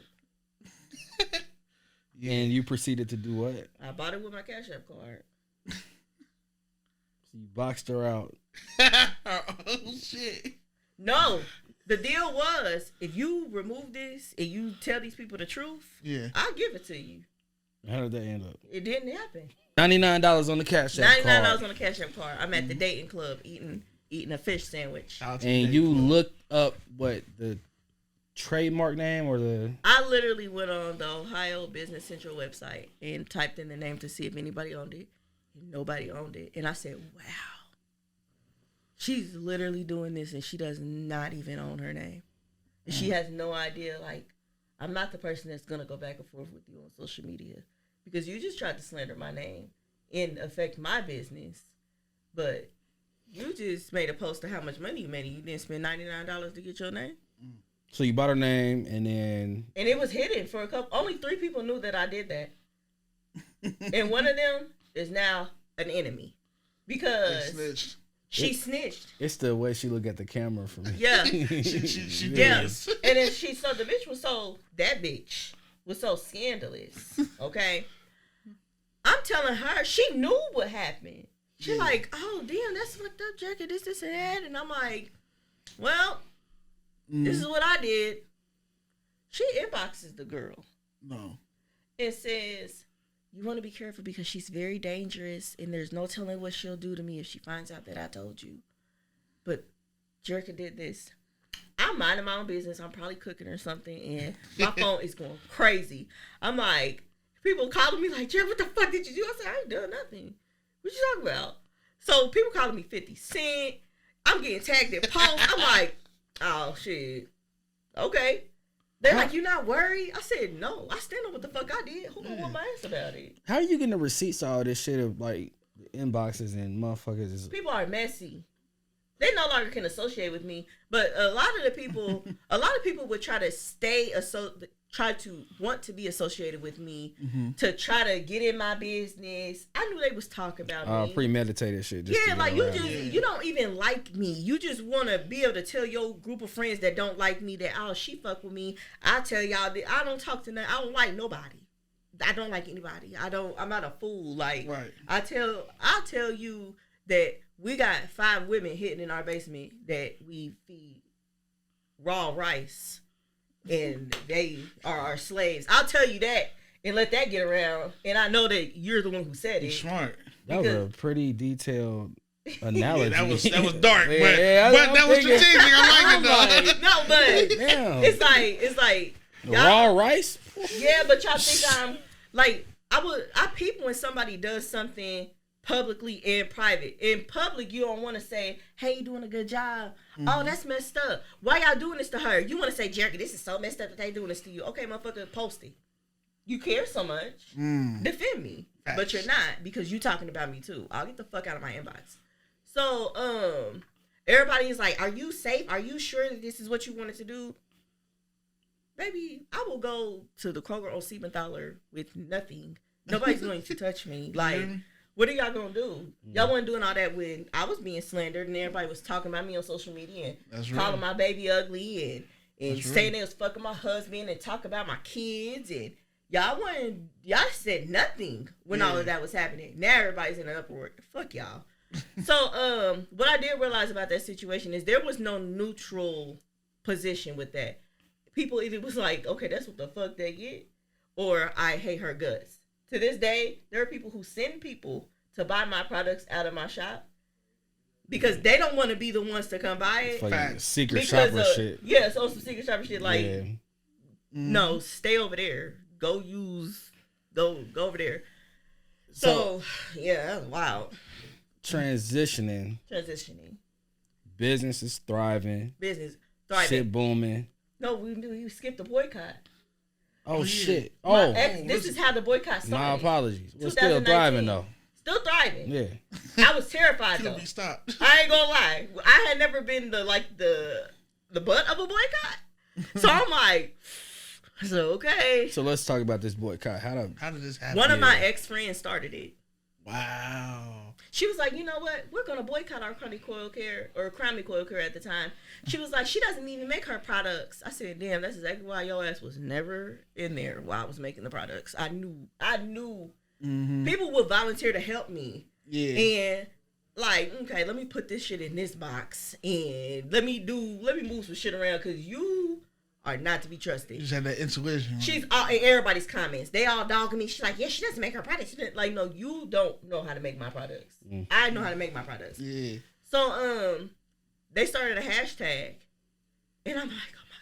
And you proceeded to do what? I bought it with my Cash App card. So you boxed her out. Oh, shit. No. The deal was, if you remove this and you tell these people the truth, I'll give it to you. How did that end up? It didn't happen. $99 on the Cash App card. $99 on the Cash App card. I'm at the dating club eating eating a fish sandwich. And you looked up what the trademark name or the... I literally went on the Ohio Business Central website and typed in the name to see if anybody owned it. And nobody owned it. And I said, wow. She's literally doing this and she does not even own her name. And she has no idea, like, I'm not the person that's going to go back and forth with you on social media because you just tried to slander my name and affect my business. But you just made a post of how much money you made and you didn't spend $99 to get your name. So you bought her name and then... And it was hidden for a couple... Only 3 people knew that I did that. And one of them is now an enemy because... She snitched. It's the way she look at the camera for me. Yeah. she yeah. does. And then the bitch was so scandalous. Okay. I'm telling her, she knew what happened. She like, oh, damn, that's fucked up, Jerricha, this, and that. And I'm like, well, this is what I did. She inboxes the girl. No. It says, you want to be careful because she's very dangerous and there's no telling what she'll do to me if she finds out that I told you. But Jerricha did this. I'm minding my own business. I'm probably cooking or something and my phone is going crazy. I'm like, people calling me like, Jerricha, what the fuck did you do? I said, I ain't done nothing. What you talking about? So people calling me 50 Cent. I'm getting tagged in posts. I'm like, oh, shit. Okay. They're like, you not worried? I said, no. I stand up what the fuck I did. Who gonna want my ass about it? How are you getting the receipts of all this shit of like inboxes and motherfuckers? People are messy. They no longer can associate with me. But a lot of people would try to want to be associated with me to try to get in my business. I knew they was talking about me. Premeditated shit. Yeah, like you don't even like me. You just want to be able to tell your group of friends that don't like me that, oh, she fuck with me. I tell y'all that I don't talk to them. I don't like nobody. I don't like anybody. I'm not a fool. Like, right. I'll tell you that we got 5 women hidden in our basement that we feed raw rice. And they are our slaves. I'll tell you that and let that get around. And I know that you're the one who said it. You're smart. That was a pretty detailed analogy. That was dark, but that was strategic. I like it though. No, but damn. It's like raw rice. Yeah, but y'all think I'm like I peep when somebody does something publicly and private. In public, you don't want to say, hey, you doing a good job. Oh, that's messed up. Why y'all doing this to her? You want to say, Jerricha, this is so messed up that they doing this to you. Okay, motherfucker, post it. You care so much. Defend me. Facts. But you're not because you talking about me too. I'll get the fuck out of my inbox. So, everybody is like, are you safe? Are you sure that this is what you wanted to do? Baby, I will go to the Kroger on Siebenthaler with nothing. Nobody's going to touch me. Like, what are y'all gonna do? Y'all wasn't doing all that when I was being slandered and everybody was talking about me on social media and calling my baby ugly and saying they was fucking my husband and talking about my kids and y'all said nothing when all of that was happening. Now everybody's in an uproar. Fuck y'all. So what I did realize about that situation is there was no neutral position with that. People either was like, okay, that's what the fuck they get, or I hate her guts. To this day, there are people who send people to buy my products out of my shop because they don't want to be the ones to come buy it. Like secret shopper shit. Yeah, so some secret shopper shit. Like, no, stay over there. Go over there. So yeah, that was wild. Transitioning. Business is thriving. Shit booming. No, we skipped the boycott. Oh, shit. This is how the boycott started. My apologies. We're still thriving, though. Still thriving. Yeah. I was terrified, though. Be stopped. I ain't gonna lie. I had never been the butt of a boycott. So I'm like, okay. So let's talk about this boycott. How did this happen? One of my ex-friends started it. Wow. She was like, you know what? We're going to boycott our Crummy Coil Care, or Crummy Coil Care at the time. She was like, she doesn't even make her products. I said, damn, that's exactly why your ass was never in there while I was making the products. I knew people would volunteer to help me. Yeah. And like, okay, let me put this shit in this box and let me move some shit around because you are not to be trusted. You just had that intuition. She's all in everybody's comments. They all dogging me. She's like, yeah, she doesn't make her products. Like, no, you don't know how to make my products. I know how to make my products. Yeah. So, they started a hashtag. And I'm like, oh my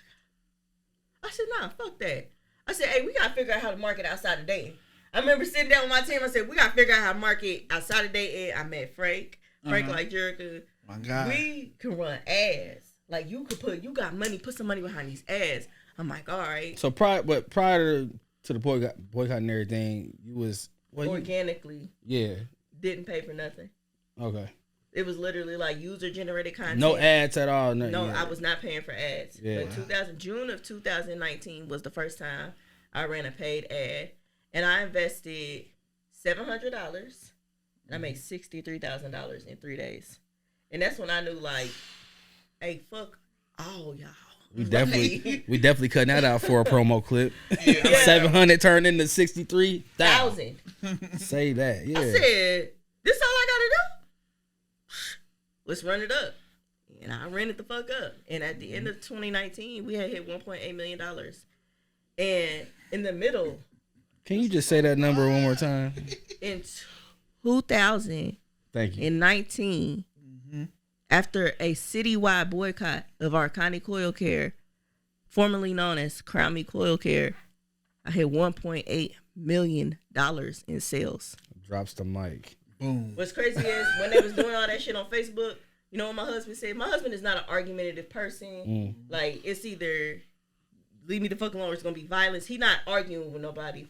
God. I said, nah, fuck that. I said, hey, we got to figure out how to market outside of dating. I remember sitting down with my team. I said, we got to figure out how to market outside of dating. I met Frank like Jerricha. My God. We can run ads. Like, you got money, put some money behind these ads. I'm like, all right. So prior to the boycott and everything, you was organically. Yeah. Didn't pay for nothing. Okay. It was literally like user-generated content. No ads at all. No, I was not paying for ads. Yeah. But June of 2019 was the first time I ran a paid ad. And I invested $700. And I made $63,000 in 3 days. And that's when I knew, like, hey, fuck all y'all. We definitely cutting that out for a promo clip. Yeah. 700 turned into 63,000. Say that. Yeah. I said, this all I gotta do? Let's run it up. And I ran it the fuck up. And at the end of 2019, we had hit $1.8 million. And in the middle. Can you just say that number one more time? In 2019, thank you. After a citywide boycott of Arcani Coil Care, formerly known as Crown Me Coil Care, I hit $1.8 million in sales. Drops the mic. Boom. What's crazy is when they was doing all that shit on Facebook, you know what my husband said? My husband is not an argumentative person. Like, it's either leave me the fuck alone or it's going to be violence. He not arguing with nobody.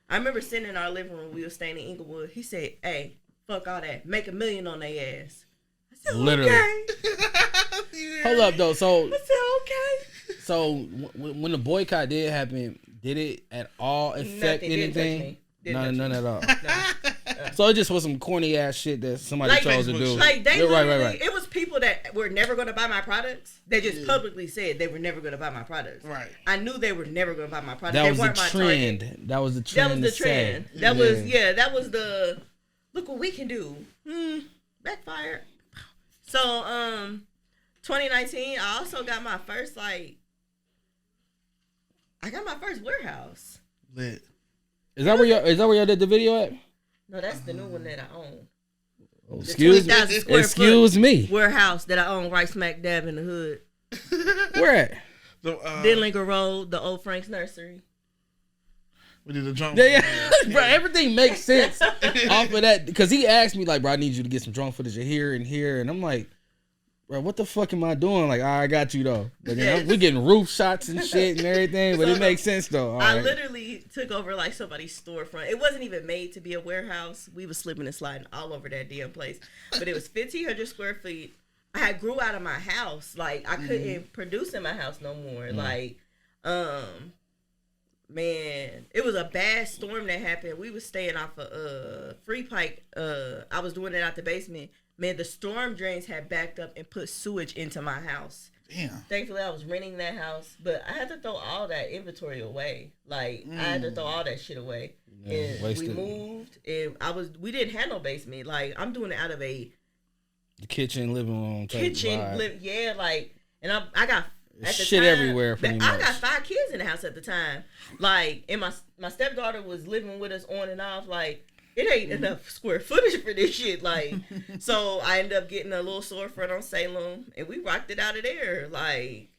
I remember sitting in our living room. We were staying in Inglewood. He said, hey, fuck all that. Make $1 million on their ass. I said, literally. Okay. Hold up, though. So, I said, okay. So, when the boycott did happen, did it at all affect anything? None at all. So it just was some corny ass shit that somebody chose to do. Like they right. It was people that were never going to buy my products. They just publicly said they were never going to buy my products. Right. I knew they were never going to buy my products. That they was weren't the my trend. target. That was the trend. That was the trend. That was the look what we can do. Backfire. So 2019, I also got my first warehouse. Lit. Is that where y'all did the video at? No, that's the new one that I own. Oh, excuse me. Warehouse that I own right smack dab in the hood. Where at? Denlinger Road, the old Frank's Nursery. We did a jump. Yeah. Bro, everything makes sense off of that. Because he asked me, like, bro, I need you to get some drone footage of here and here. And I'm like, bro, what the fuck am I doing? Like, I got you, though. Like, we getting roof shots and shit and everything. But it makes sense, though. I literally took over, like, somebody's storefront. It wasn't even made to be a warehouse. We was slipping and sliding all over that damn place. But it was 1,500 square feet. I had grew out of my house. Like, I couldn't produce in my house no more. Like, man, it was a bad storm that happened. We was staying off of Free Pike. I was doing it out the basement. Man, the storm drains had backed up and put sewage into my house. Damn. Thankfully, I was renting that house, but I had to throw all that inventory away. Like, I had to throw all that shit away. Yeah, and we moved, and we didn't have no basement. Like, I'm doing it out of the kitchen, living room, and I got at the shit time, everywhere. I got 5 kids in the house at the time. Like, and my stepdaughter was living with us on and off. Like, it ain't enough square footage for this shit. Like, so I ended up getting a little storefront on Salem, and we rocked it out of there. Like,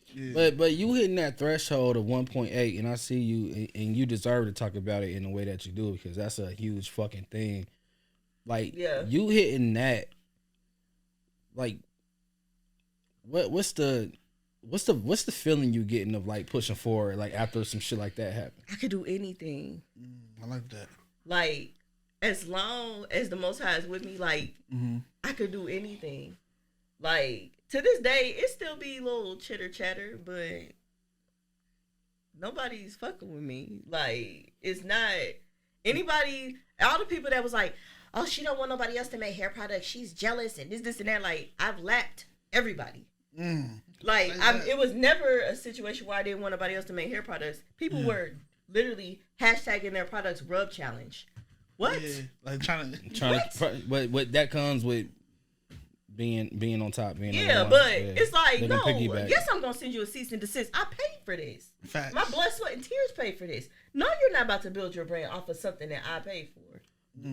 but you hitting that threshold of 1.8, and I see you, and you deserve to talk about it in the way that you do, because that's a huge fucking thing. Like, you hitting that. Like, what's the feeling you getting of, like, pushing forward, like, after some shit like that happened? I could do anything. I like that. Like, as long as the Most High is with me, like, I could do anything. Like, to this day, it still be a little chitter chatter, but nobody's fucking with me. Like, it's not anybody. All the people that was like, oh, she don't want nobody else to make hair products. She's jealous and this and that. Like, I've lapped everybody. Like, it was never a situation where I didn't want nobody else to make hair products. People were literally hashtagging their products rub challenge. What? Yeah, like trying to but that comes with being on top. It's like, no, yes, I'm gonna send you a cease and desist. I paid for this. Facts. My blood, sweat, and tears paid for this. No, you're not about to build your brand off of something that I paid for.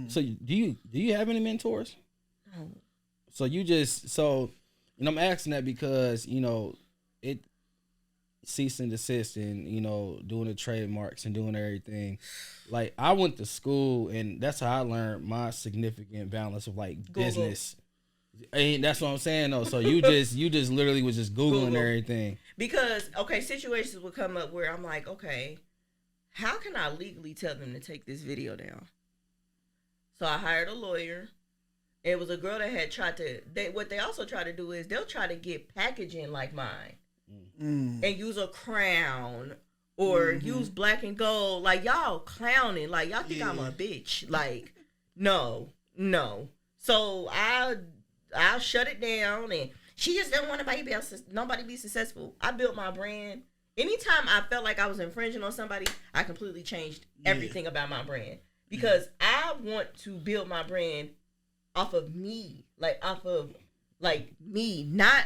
So do you have any mentors? No. So And I'm asking that because, it cease and desist and, doing the trademarks and doing everything. Like, I went to school and that's how I learned my significant balance of like Google. business. And that's what I'm saying though. So you just literally was just Googling everything. Because, situations would come up where I'm like, okay, how can I legally tell them to take this video down? So I hired a lawyer. It was a girl that had tried to, what they also try to do is they'll try to get packaging like mine and use a crown or use black and gold. Like, y'all clowning. Like, y'all think I'm a bitch. Like, no. So I'll shut it down, and she just didn't want nobody be successful. I built my brand. Anytime I felt like I was infringing on somebody, I completely changed everything about my brand because I want to build my brand off of me, me, not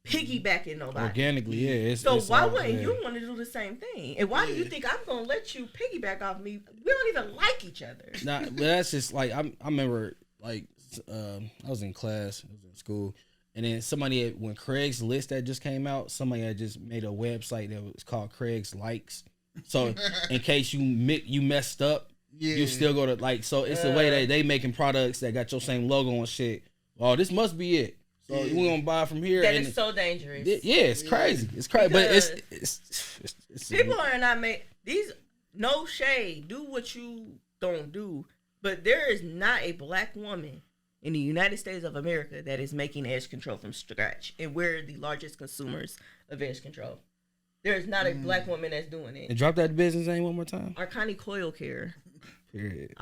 piggybacking nobody. Organically, So why wouldn't you want to do the same thing? And why do you think I'm gonna let you piggyback off me? We don't even like each other. Nah, but that's just like I remember like I was in class, I was in school, and then somebody when Craigslist that just came out, somebody had just made a website that was called Craig's Likes. So in case you messed up. Yeah. You still go to so it's the way that they making products that got your same logo and shit. Oh, this must be it. So we gonna buy from here. That is so dangerous. It's crazy. It's crazy, because but it's people are not made these. No shade. Do what you don't do. But there is not a black woman in the United States of America that is making edge control from scratch, and we're the largest consumers of edge control. There is not a black woman that's doing it. And drop that business name one more time. Arcani Coil Care. Period.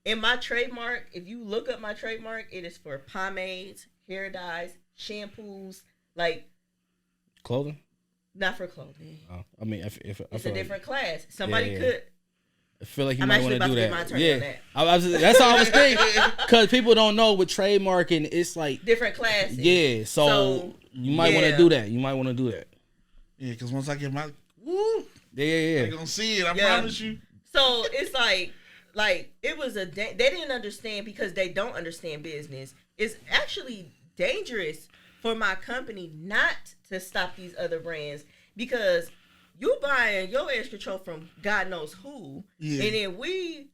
And my trademark, if you look up my trademark, it is for pomades, hair dyes, shampoos, like clothing. Not for clothing. Oh, I mean, if it's a different class. Somebody could. I feel like you might want to do that. My turn on that. That's all I was thinking. Because people don't know with trademarking, it's like different classes. Yeah, so you might want to do that. You might want to do that. Yeah, because once I get my yeah, you're gonna see it. I promise you. So it's like it was they didn't understand because they don't understand business. It's actually dangerous for my company not to stop these other brands because you buying your edge control from God knows who, and then we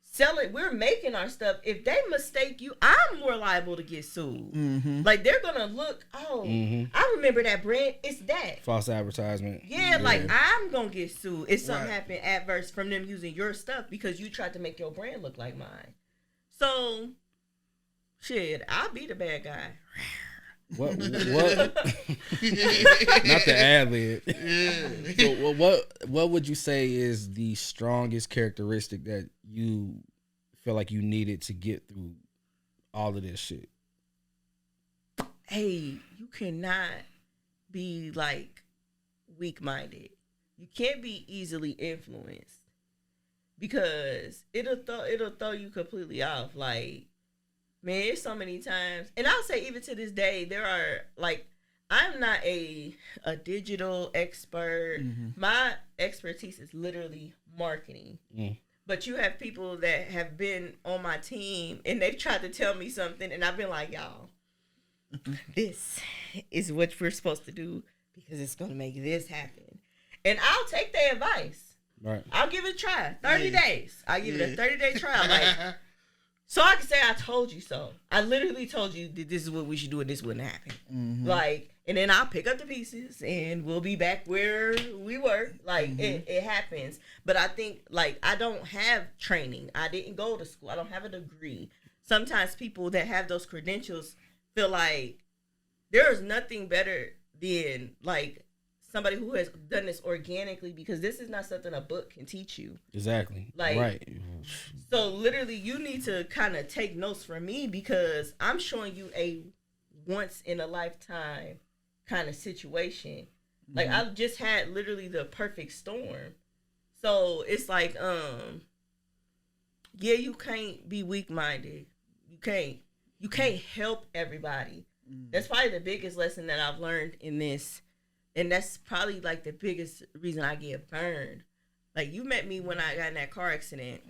sell it. We're making our stuff. If they mistake you, I'm more liable to get sued. Mm-hmm. Like they're gonna look. Oh, I remember that brand. It's that false advertisement. Yeah, like I'm gonna get sued if something happened adverse from them using your stuff because you tried to make your brand look like mine. So, shit, I'll be the bad guy. What? Not the ad lib. So what would you say is the strongest characteristic that you feel like you needed to get through all of this shit? Hey, you cannot be like weak-minded. You can't be easily influenced because it'll throw you completely off. Like, man, it's so many times. And I'll say even to this day, there are, like, I'm not a digital expert. Mm-hmm. My expertise is literally marketing. But you have people that have been on my team, and they've tried to tell me something, and I've been like, y'all, this is what we're supposed to do because it's going to make this happen. And I'll take their advice. Right. I'll give it a try. 30 days. I'll give it a 30-day trial. Like, so I can say I told you so. I literally told you that this is what we should do and this wouldn't happen. Mm-hmm. Like, and then I'll pick up the pieces and we'll be back where we were. Like, it happens. But I think, like, I don't have training. I didn't go to school. I don't have a degree. Sometimes people that have those credentials feel like there is nothing better than, like, somebody who has done this organically because this is not something a book can teach you. Exactly. Like, right. So literally you need to kind of take notes from me because I'm showing you a once in a lifetime kind of situation. Like I just had literally the perfect storm. So it's like, yeah, you can't be weak-minded. You can't help everybody. That's probably the biggest lesson that I've learned in this. And that's probably, like, the biggest reason I get burned. Like, you met me when I got in that car accident.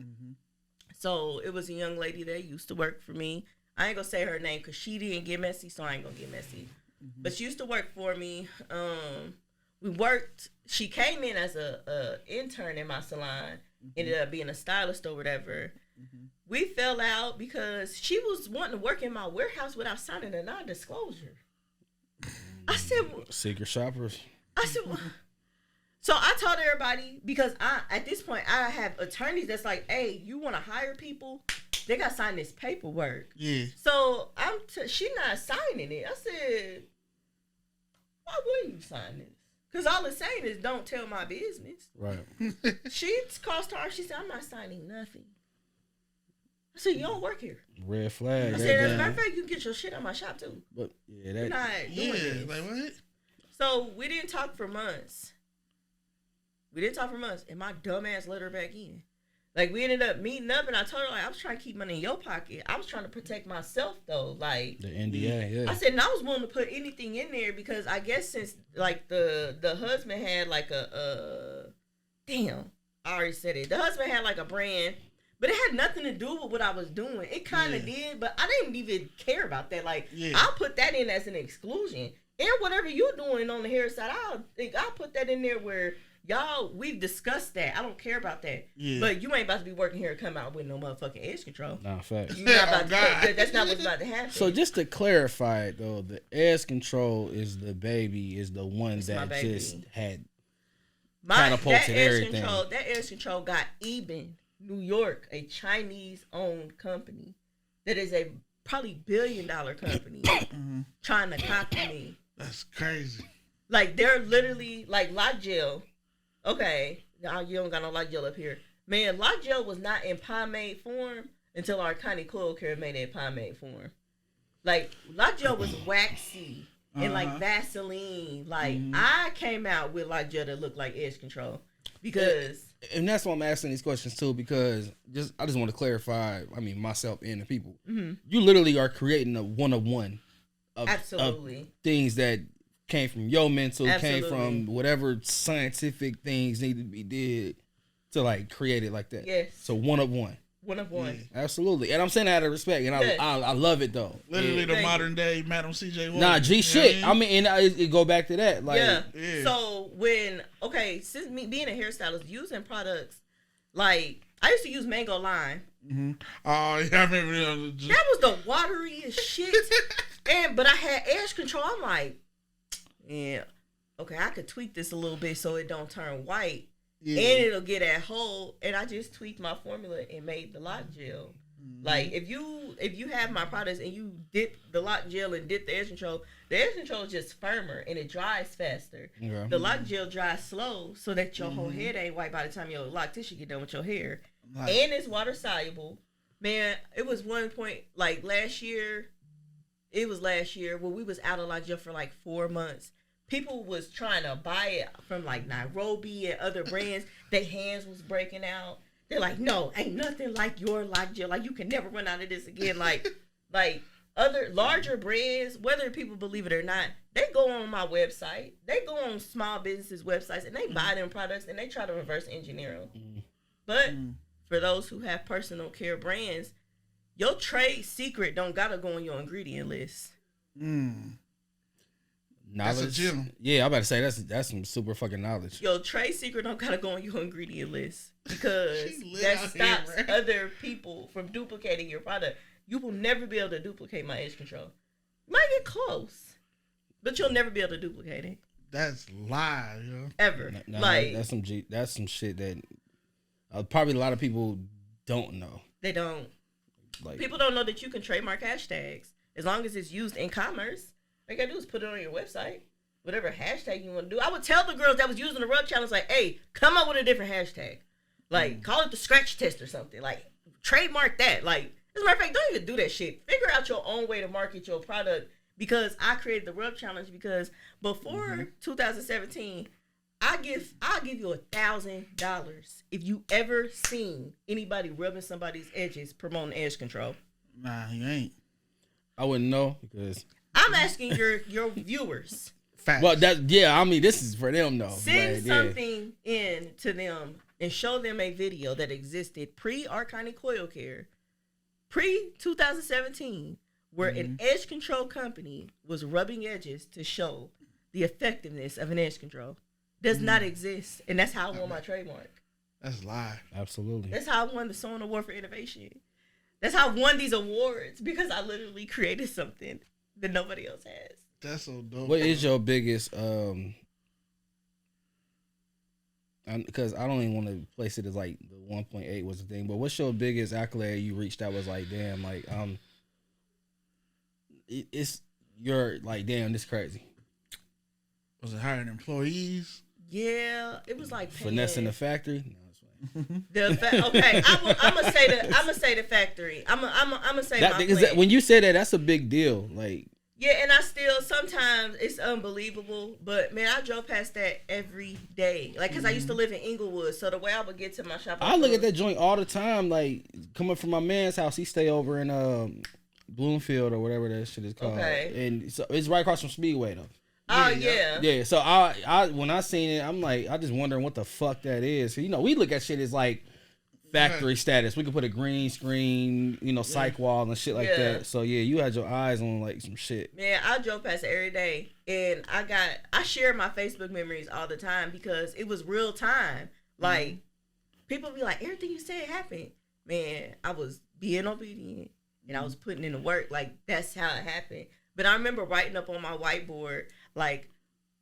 So it was a young lady that used to work for me. I ain't gonna say her name because she didn't get messy, so I ain't gonna get messy. Mm-hmm. But she used to work for me. We worked. She came in as a intern in my salon. Ended up being a stylist or whatever. We fell out because she was wanting to work in my warehouse without signing a non-disclosure. I said, secret shoppers. I said, so I told everybody, because at this point I have attorneys that's like, hey, you want to hire people? They got to sign this paperwork. Yeah. So she not signing it. I said, why would you sign this? Because all it's saying is don't tell my business. Right. She crossed her arm. She said, I'm not signing nothing. I said, you don't work here. Red flag. I said, as a matter of fact, you can get your shit out my shop too. But yeah, you're not doing this. Like what? So we didn't talk for months. And my dumb ass let her back in. Like, we ended up meeting up, and I told her, like, I was trying to keep money in your pocket. I was trying to protect myself, though. Like, the NDA, yeah. I said, and I was willing to put anything in there because I guess since, like, the husband had, like, damn, I already said it. The husband had, like, a brand, but it had nothing to do with what I was doing. It kind of did, but I didn't even care about that. Like, I'll put that in as an exclusion. And whatever you're doing on the hair side, I'll put that in there where... Y'all, we've discussed that. I don't care about that. Yeah. But you ain't about to be working here and come out with no motherfucking edge control. Nah, facts. That's not what's about to happen. So just to clarify it, though, the edge control is the one that just had catapulted everything. That edge control got Eben, New York, a Chinese-owned company that is a probably $1 billion company trying to copy me. That's crazy. Like, they're literally, like, Lot Gel. Okay, now you don't got no Lot Gel up here. Man, Lot Gel was not in pomade form until our Connie Coil Care made it in pomade form. Like, Lot Gel was waxy and, like, Vaseline. Like, I came out with Lot Gel that looked like edge control because... And that's why I'm asking these questions, too, because I just want to clarify, myself and the people. Mm-hmm. You literally are creating a one-of-one of things that... came from your mental, came from whatever scientific things needed to be did to like create it like that. Yes. So one of one. One of one. Yeah. Absolutely. And I'm saying that out of respect. And I love it though. Literally the modern day Madam CJ Walker. Nah, G shit. I mean, and it go back to that. Like, yeah. So since me being a hairstylist, using products like I used to use Mango Lime. Mm-hmm. Oh yeah, I remember that was the wateriest shit. But I had edge control. I'm like, yeah, okay, I could tweak this a little bit so it don't turn white, and it'll get that hole. And I just tweaked my formula and made the Lot Gel. Mm-hmm. Like if you have my products and you dip the Lot Gel and dip the edge control is just firmer and it dries faster. Yeah. The Lot Gel dries slow so that your whole head ain't white by the time your lock tissue get done with your hair, and it's water soluble. Man, it was one point like last year. It was last year when we was out of Lot Gel for like 4 months. People was trying to buy it from like Nairobi and other brands. Their hands was breaking out. They're like, no, ain't nothing like your Lot Gel. Like you can never run out of this again. Like other larger brands, whether people believe it or not, they go on my website. They go on small businesses' websites and they buy them products and they try to reverse engineer them. But for those who have personal care brands, your trade secret don't gotta go on your ingredient list. Knowledge. That's a gem. Yeah, I'm about to say that's some super fucking knowledge. Your trade secret don't gotta go on your ingredient list because that stops other people from duplicating your product. You will never be able to duplicate my edge control. You might get close, but you'll never be able to duplicate it. That's live, yo. Ever. That's some shit that probably a lot of people don't know. They don't. Like, people don't know that you can trademark hashtags as long as it's used in commerce. All you gotta do is put it on your website, whatever hashtag you want to do. I would tell the girls that was using the rub challenge, like, hey, come up with a different hashtag. Like, call it the scratch test or something. Like, trademark that. Like, as a matter of fact, don't even do that shit. Figure out your own way to market your product because I created the rub challenge because before 2017, I'll give you $1,000 if you ever seen anybody rubbing somebody's edges promoting edge control. Nah, you ain't. I wouldn't know because... I'm asking your viewers. Facts. Well, this is for them though. Send something in to them and show them a video that existed pre-Arcani Coil Care, pre-2017, where an edge control company was rubbing edges to show the effectiveness of an edge control does not exist. And that's how I won my trademark. That's a lie. Absolutely. That's how I won the Sewing Award for Innovation. That's how I won these awards, because I literally created something that nobody else has. That's so dope. What is your biggest because I don't even want to place it as like the 1.8 was the thing, but what's your biggest accolade you reached that was like, damn, like it's you're like, damn, this crazy. Was it hiring employees? Yeah, it was like finessing the factory. Okay, I'm gonna say the factory. I'm gonna say that, my when you say that, that's a big deal. Like, yeah, and I still sometimes it's unbelievable, but man, I drove past that every day, like, cause I used to live in Inglewood, so the way I would get to my shop, I look at that joint all the time. Like, coming from my man's house, he stay over in Bloomfield or whatever that shit is called. Okay, and so it's right across from Speedway though. Oh yeah. So I when I seen it, I'm like, I just wondering what the fuck that is. You know, we look at shit as like factory status. We could put a green screen, you know, psych wall and shit like that. So yeah, you had your eyes on like some shit. Man, I drove past it every day, and I share my Facebook memories all the time because it was real time. Like, people be like, everything you said happened. Man, I was being obedient and I was putting in the work. Like, that's how it happened. But I remember writing up on my whiteboard, like,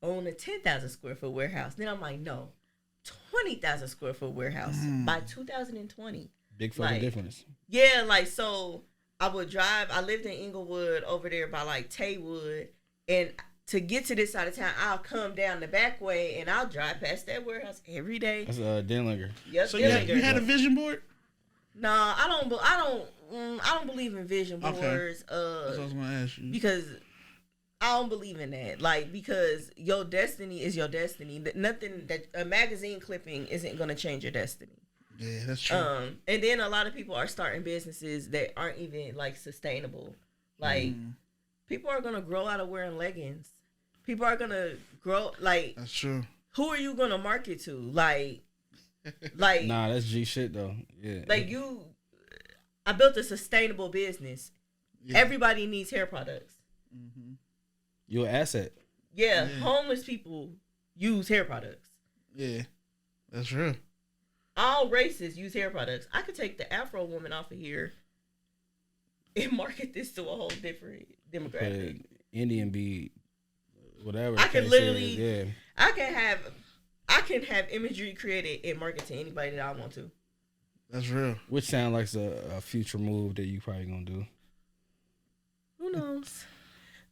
own a 10,000 square foot warehouse. Then I'm like, no, 20,000 square foot warehouse by 2020. Big fucking difference. Yeah, like, so I would drive. I lived in Inglewood over there by like Taywood, and to get to this side of town, I'll come down the back way and I'll drive past that warehouse every day. That's Denlinger. Yep. So you had a vision board? No, I don't believe in vision boards. Okay. That's what I was gonna ask you. Because I don't believe in that. Like, because your destiny is your destiny. Nothing that a magazine clipping isn't gonna change your destiny. Yeah, that's true. And then a lot of people are starting businesses that aren't even like sustainable. Like, people are gonna grow out of wearing leggings. People are gonna grow, like, that's true. Who are you gonna market to? Like nah, that's G shit though. Yeah. Like, I built a sustainable business. Yeah. Everybody needs hair products. You're an asset. Yeah, homeless people use hair products. Yeah, that's real. All races use hair products. I could take the Afro woman off of here and market this to a whole different demographic. Indian bead, whatever. I can literally, I can have imagery created and market to anybody that I want to. That's real. Which sounds like a future move that you probably gonna do. Who knows?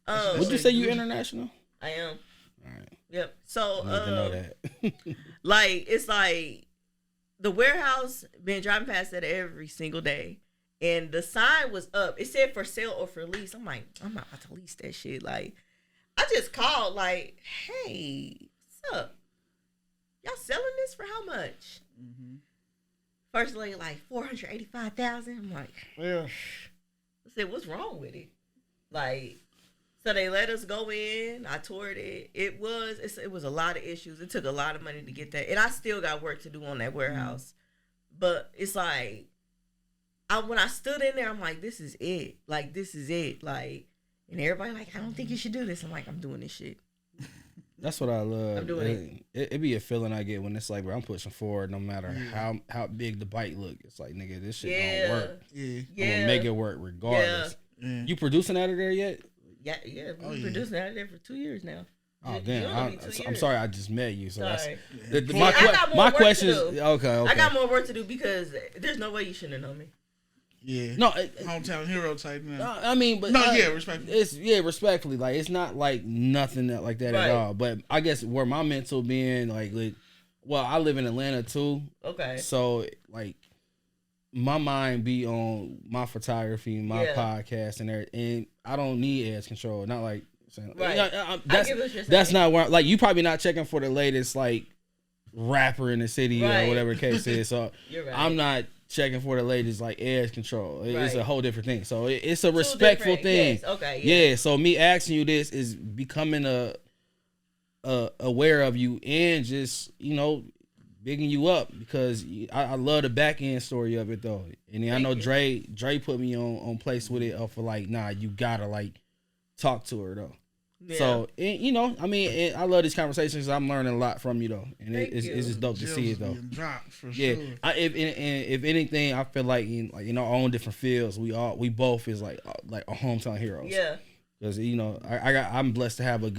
Would you say you international? I am. All right. Yep. So I need to know that. like, it's like the warehouse, been driving past that every single day, and the sign was up. It said for sale or for lease. I'm like, I'm not about to lease that shit. Like, I just called like, hey, what's up? Y'all selling this for how much? First lady like $485,000. I'm like, I said, what's wrong with it? Like, so they let us go in. I toured it. It was a lot of issues. It took a lot of money to get that, and I still got work to do on that warehouse. But it's like, when I stood in there, I'm like, this is it. Like, this is it. Like, and everybody like, I don't think you should do this. I'm like, I'm doing this shit. That's what I love. I'm doing it be a feeling I get when it's like, bro, I'm pushing forward no matter how big the bite look. It's like, nigga, this shit don't work. I'm gonna make it work regardless. You producing out of there yet? Yeah, we've been producing out of there for 2 years now. Oh damn! I'm sorry, I just met you. So sorry. My question is okay. I got more work to do because there's no way you shouldn't have known me. Yeah. No, hometown hero type now. I mean, but respectfully. It's respectfully. Like, it's not like nothing like that at all. But I guess where my mental being like, well, I live in Atlanta too. Okay. So like, my mind be on my photography, my podcast, and everything. And I don't need edge control. Not like that's not where like you probably not checking for the latest like rapper in the city or whatever the case is. So I'm not checking for the latest like edge control. It's a whole different thing. So it's a respectful thing. Yes. Okay. Yeah. So me asking you this is becoming aware of you and just, you know, bigging you up because I love the back end story of it though, and then I know Dre put me on place with it for like, nah, you gotta like talk to her though. Yeah. So you know, I mean, I love these conversations. I'm learning a lot from you though, and it's just dope to see it though. For sure. If anything, I feel like in our own different fields, we both is like a hometown heroes. Yeah. Because you know, I'm blessed to have a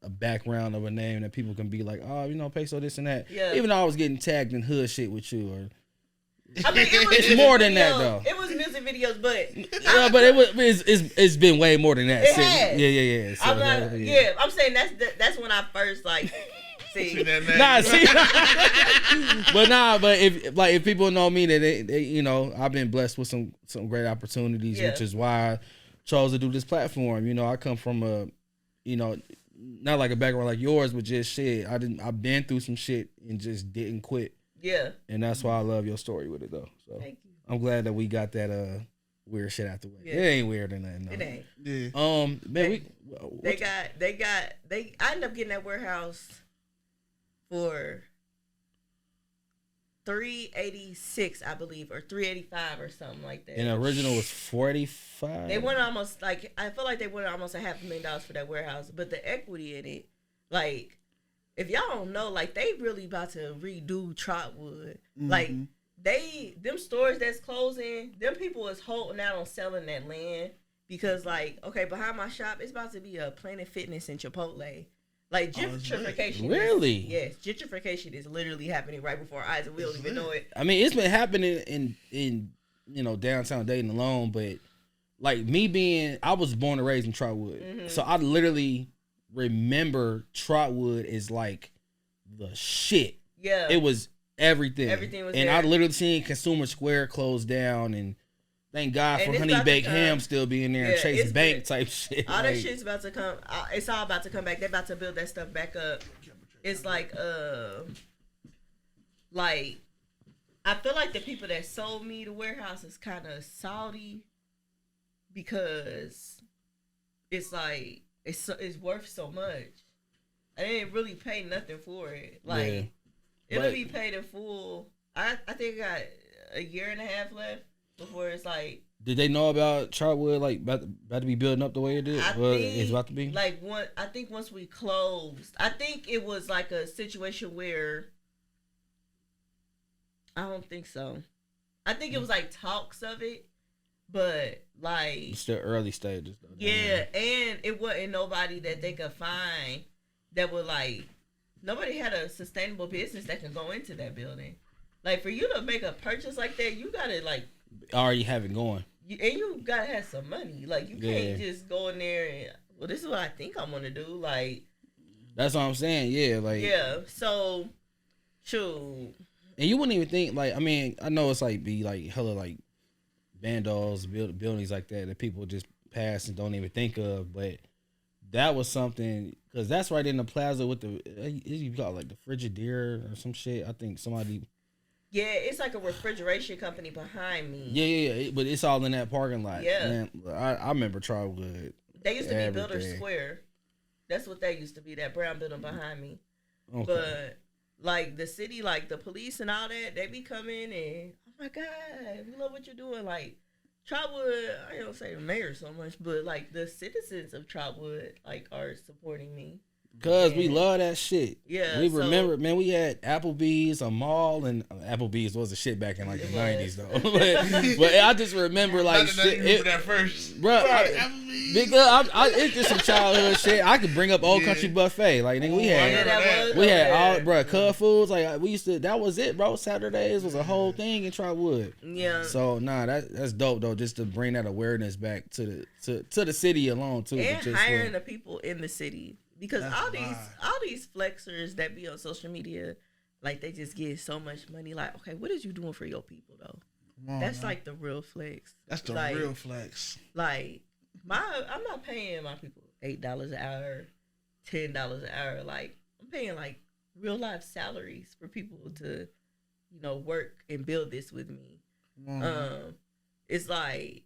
background of a name that people can be like, oh, you know, PESO this and that. Yeah. Even though I was getting tagged in hood shit with you, or I mean, it's more than that though. It was music videos, but but it's been way more than that. It has. Yeah. So I'm saying that's when I first like. See. But if people know me, that they you know, I've been blessed with some great opportunities, which is why I chose to do this platform. You know, I come from a, you know, not like a background like yours, but just shit. I've been through some shit and just didn't quit. Yeah. And that's why I love your story with it though. So thank you. I'm glad that we got that weird shit out the way. Yeah. It ain't weird or nothing. No. It ain't. Yeah. Man, I ended up getting that warehouse for $386, I believe, or $385 or something like that. And the original was $45. They went almost like, I feel like they went almost $500,000 for that warehouse, but the equity in it, like, if y'all don't know, like, they really about to redo Trotwood. Mm-hmm. Like, them stores that's closing, them people is holding out on selling that land because, like, okay, behind my shop, it's about to be a Planet Fitness and Chipotle. Like, gentrification. Really? Yes, gentrification is literally happening right before our eyes, and we don't even know it. I mean, it's been happening in you know, downtown Dayton alone, but like I was born and raised in Trotwood, so I literally remember Trotwood is like the shit. Yeah, it was everything. Everything was and there. I literally seen Consumer Square close down, and thank God for Honey Baked Ham still being there and Chase Bank type shit. All that shit's about to come. It's all about to come back. They're about to build that stuff back up. It's like I feel like the people that sold me the warehouse is kind of salty because it's like it's worth so much. I didn't really pay nothing for it. Like it'll be paid in full. I think I got a year and a half left before it's like. Did they know about Trotwood like about to be building up the way it did? It's about to be. Like I think once we closed, I think it was like a situation where. I don't think so. I think it was like talks of it, but like it's still early stages though. Yeah, and it wasn't nobody that they could find that would like. Nobody had a sustainable business that can go into that building. Like for you to make a purchase like that, you gotta like already have it going. And you gotta have some money. Like you can't just go in there and well, this is what I think I'm gonna do. Like that's what I'm saying. Yeah, like So, shoot. And you wouldn't even think like I mean I know it's like be like hella like vandals buildings like that people just pass and don't even think of, but that was something because that's right in the plaza with the you got like the Frigidaire or some shit. I think somebody. Yeah, it's like a refrigeration company behind me. Yeah, but it's all in that parking lot. Yeah, man, I remember Trotwood. They used to be Builder Square. That's what they used to be. That brown building behind me. Okay. But like the city, like the police and all that, they be coming and oh my God, we love what you're doing. Like Trotwood, I don't say the mayor so much, but like the citizens of Trotwood like are supporting me. Cause we love that shit. Yeah, we remember, man. We had Applebee's, a mall, and Applebee's was a shit back in like the '90s though. but I just remember like shit. Remember that first, bro. It's just some childhood shit. I could bring up Old Country Buffet. Like nigga, we had all bro Cub Foods. Like we used to. That was it, bro. Saturdays was a whole thing in Trotwood. Yeah. So that's dope though. Just to bring that awareness back to the city alone too. And just hiring the people in the city. Because all these flexers that be on social media, like they just get so much money. Like, okay, what is you doing for your people though? That's like the real flex. That's the real flex. Like I'm not paying my people $8 an hour, $10 an hour. Like I'm paying like real life salaries for people to, work and build this with me. It's like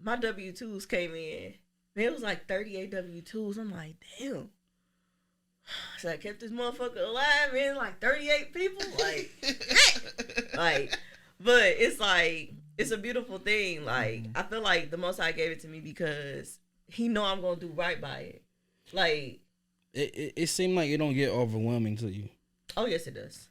my W-2s came in. Man, it was like 38 W-2s. I'm like, damn. So I kept this motherfucker alive, man. Like 38 people, like, but it's like it's a beautiful thing. Like I feel like the Most High gave it to me because He know I'm gonna do right by it. Like it seemed like it don't get overwhelming to you. Oh yes, it does.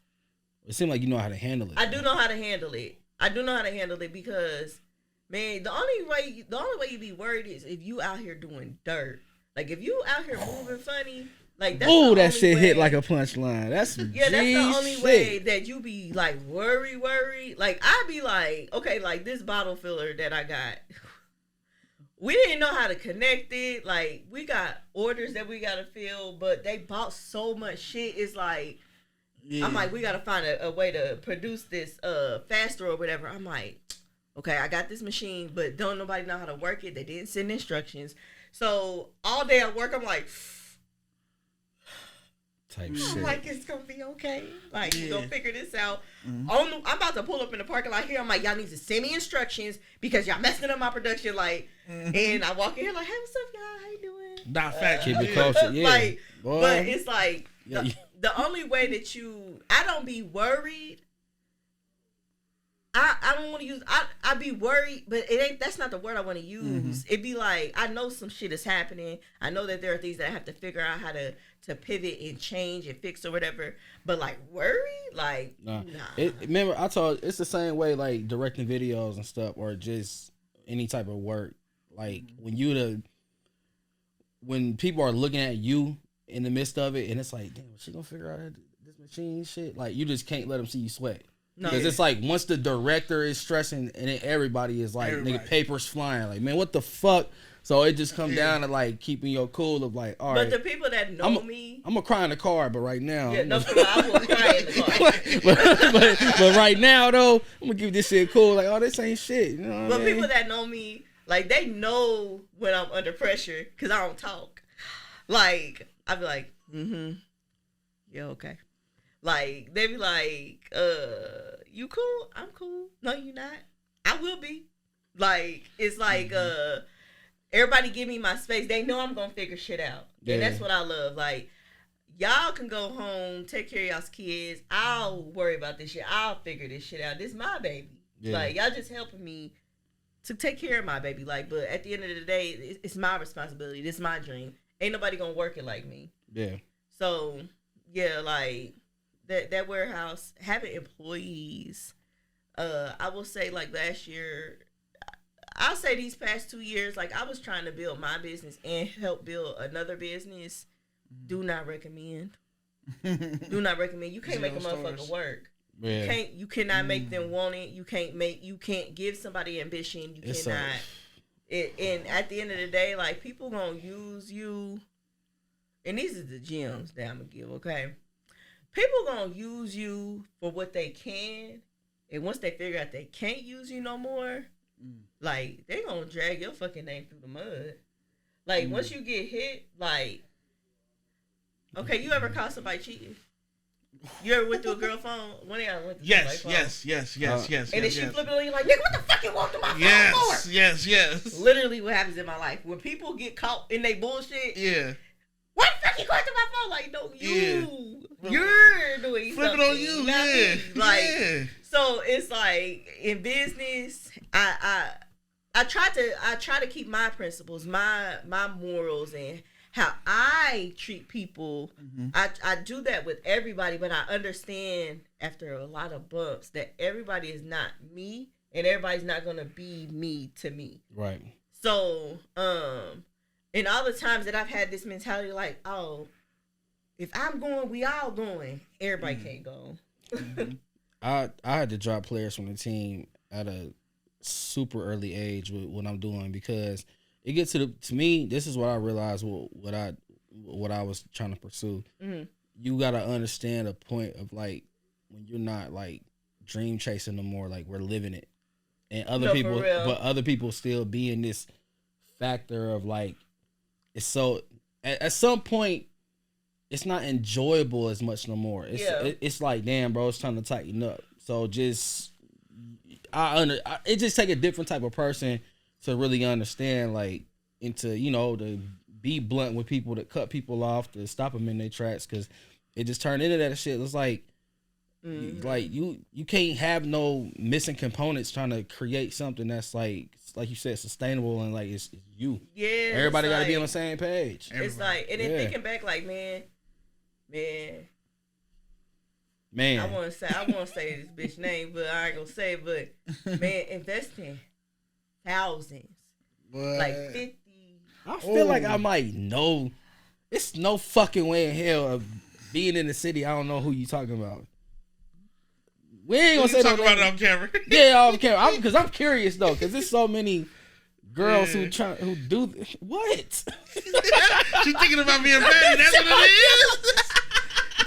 It seemed like you know how to handle it. I do know how to handle it. Because, man, the only way you be worried is if you out here doing dirt. Like if you out here moving funny. Like that's that shit hit like a punchline. That's that's the only way that you be like worry. Like I be like, okay, like this bottle filler that I got. We didn't know how to connect it. Like we got orders that we gotta fill, but they bought so much shit. It's like I'm like, we gotta find a way to produce this faster or whatever. I'm like, okay, I got this machine, but don't nobody know how to work it. They didn't send instructions. So all day at work, I'm like shit. Like it's gonna be okay. Like you gonna figure this out. I'm about to pull up in the parking lot here. I'm like, y'all need to send me instructions because y'all messing up my production. Like, and I walk in here like, hey, what's up, y'all? How you doing? Not fat. Keep it culture. Yeah. Like, but it's like the only way that I don't be worried. I don't want to use. I be worried, but it ain't. That's not the word I want to use. It be like I know some shit is happening. I know that there are things that I have to figure out how to pivot and change and fix or whatever. But like worry, like nah. Remember, I told it's the same way like directing videos and stuff, or just any type of work. Like when people are looking at you in the midst of it, and it's like, damn, she gonna figure out this machine shit. Like you just can't let them see you sweat. Because it's like once the director is stressing and then everybody is like, nigga, papers flying. Like, man, what the fuck? So it just come down to like keeping your cool of like, all right. But the people that know me, I'm gonna cry in the car, but right now, I will cry in the car. but right now though, I'm gonna keep this shit cool. Like, oh, this ain't shit. You know what I mean? People that know me, like they know when I'm under pressure because I don't talk. Like I be like, yeah, okay. Like, they be like, you cool? I'm cool. No, you not. I will be. Like, it's like, everybody give me my space. They know I'm going to figure shit out. Yeah. And that's what I love. Like, y'all can go home, take care of y'all's kids. I'll worry about this shit. I'll figure this shit out. This is my baby. Yeah. Like, y'all just helping me to take care of my baby. Like, but at the end of the day, it's my responsibility. This is my dream. Ain't nobody going to work it like me. Yeah. So, yeah, like... That warehouse, having employees, I will say like last year, I'll say these past 2 years, like I was trying to build my business and help build another business. Do not recommend. Do not recommend. You can't make a motherfucker work. Yeah. You cannot make them want it. You can't give somebody ambition. You cannot. And at the end of the day, like people gonna use you. And these are the gems that I'm gonna give, okay? People gonna use you for what they can, and once they figure out they can't use you no more, like they gonna drag your fucking name through the mud. Like once you get hit, like, okay, you ever caught somebody cheating? You ever went through a girl phone? One of y'all went through yes. And then she flip it on you like, nigga, what the fuck you want through my phone for? Yes. Literally, what happens in my life when people get caught in they bullshit? Yeah. What the fuck you going through my phone? Like, no, you're doing flip something. It on you, yeah. Like, so it's like in business, I try to keep my principles, my morals, and how I treat people. I do that with everybody, but I understand after a lot of bumps that everybody is not me, and everybody's not gonna be me to me. Right. So, and all the times that I've had this mentality, like, oh, if I'm going, we all going. Everybody can't go. I had to drop players from the team at a super early age with what I'm doing because it gets to me. This is what I realized what I was trying to pursue. You gotta understand a point of like when you're not like dream chasing no more. Like we're living it, and other people still be in this factor of like. It's so at some point, it's not enjoyable as much no more. It's like, damn, bro, it's time to tighten up. So just, it just take a different type of person to really understand, like, into, you know, the be blunt with people, to cut people off, to stop them in their tracks, because it just turned into that shit. It's like, like you can't have no missing components trying to create something that's like you said, sustainable, and like it's you. Yeah, everybody got to be on the same page. It's like, and then thinking back, like man. I want to say this bitch name, but I ain't gonna say it. But man, investing thousands, like 50. I feel like I might know. It's no fucking way in hell of being in the city. I don't know who you talking about. We ain't gonna say talk about it on camera. Yeah, off camera. Because I'm curious though, because there's so many girls who do what? She thinking about being married. That's what it is.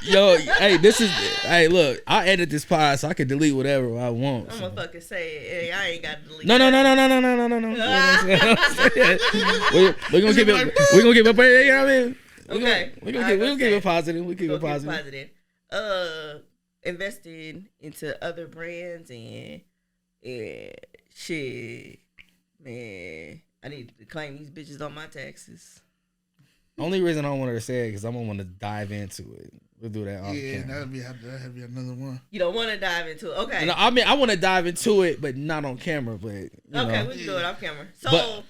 Yo, hey, look, I edit this pod so I can delete whatever I want. I'm gonna fucking say it. Hey, I ain't got to delete. No. We're gonna give it. We're gonna give it. You know what I mean? Okay. We're gonna keep it positive. We keep it positive. Investing into other brands and shit, man. I need to claim these bitches on my taxes. Only reason I don't want her to say it because I don't want to dive into it. We'll do that off camera. Yeah, that'd be another one. You don't want to dive into it, okay? No, I mean, I want to dive into it, but not on camera. But okay, we can do it off camera. So,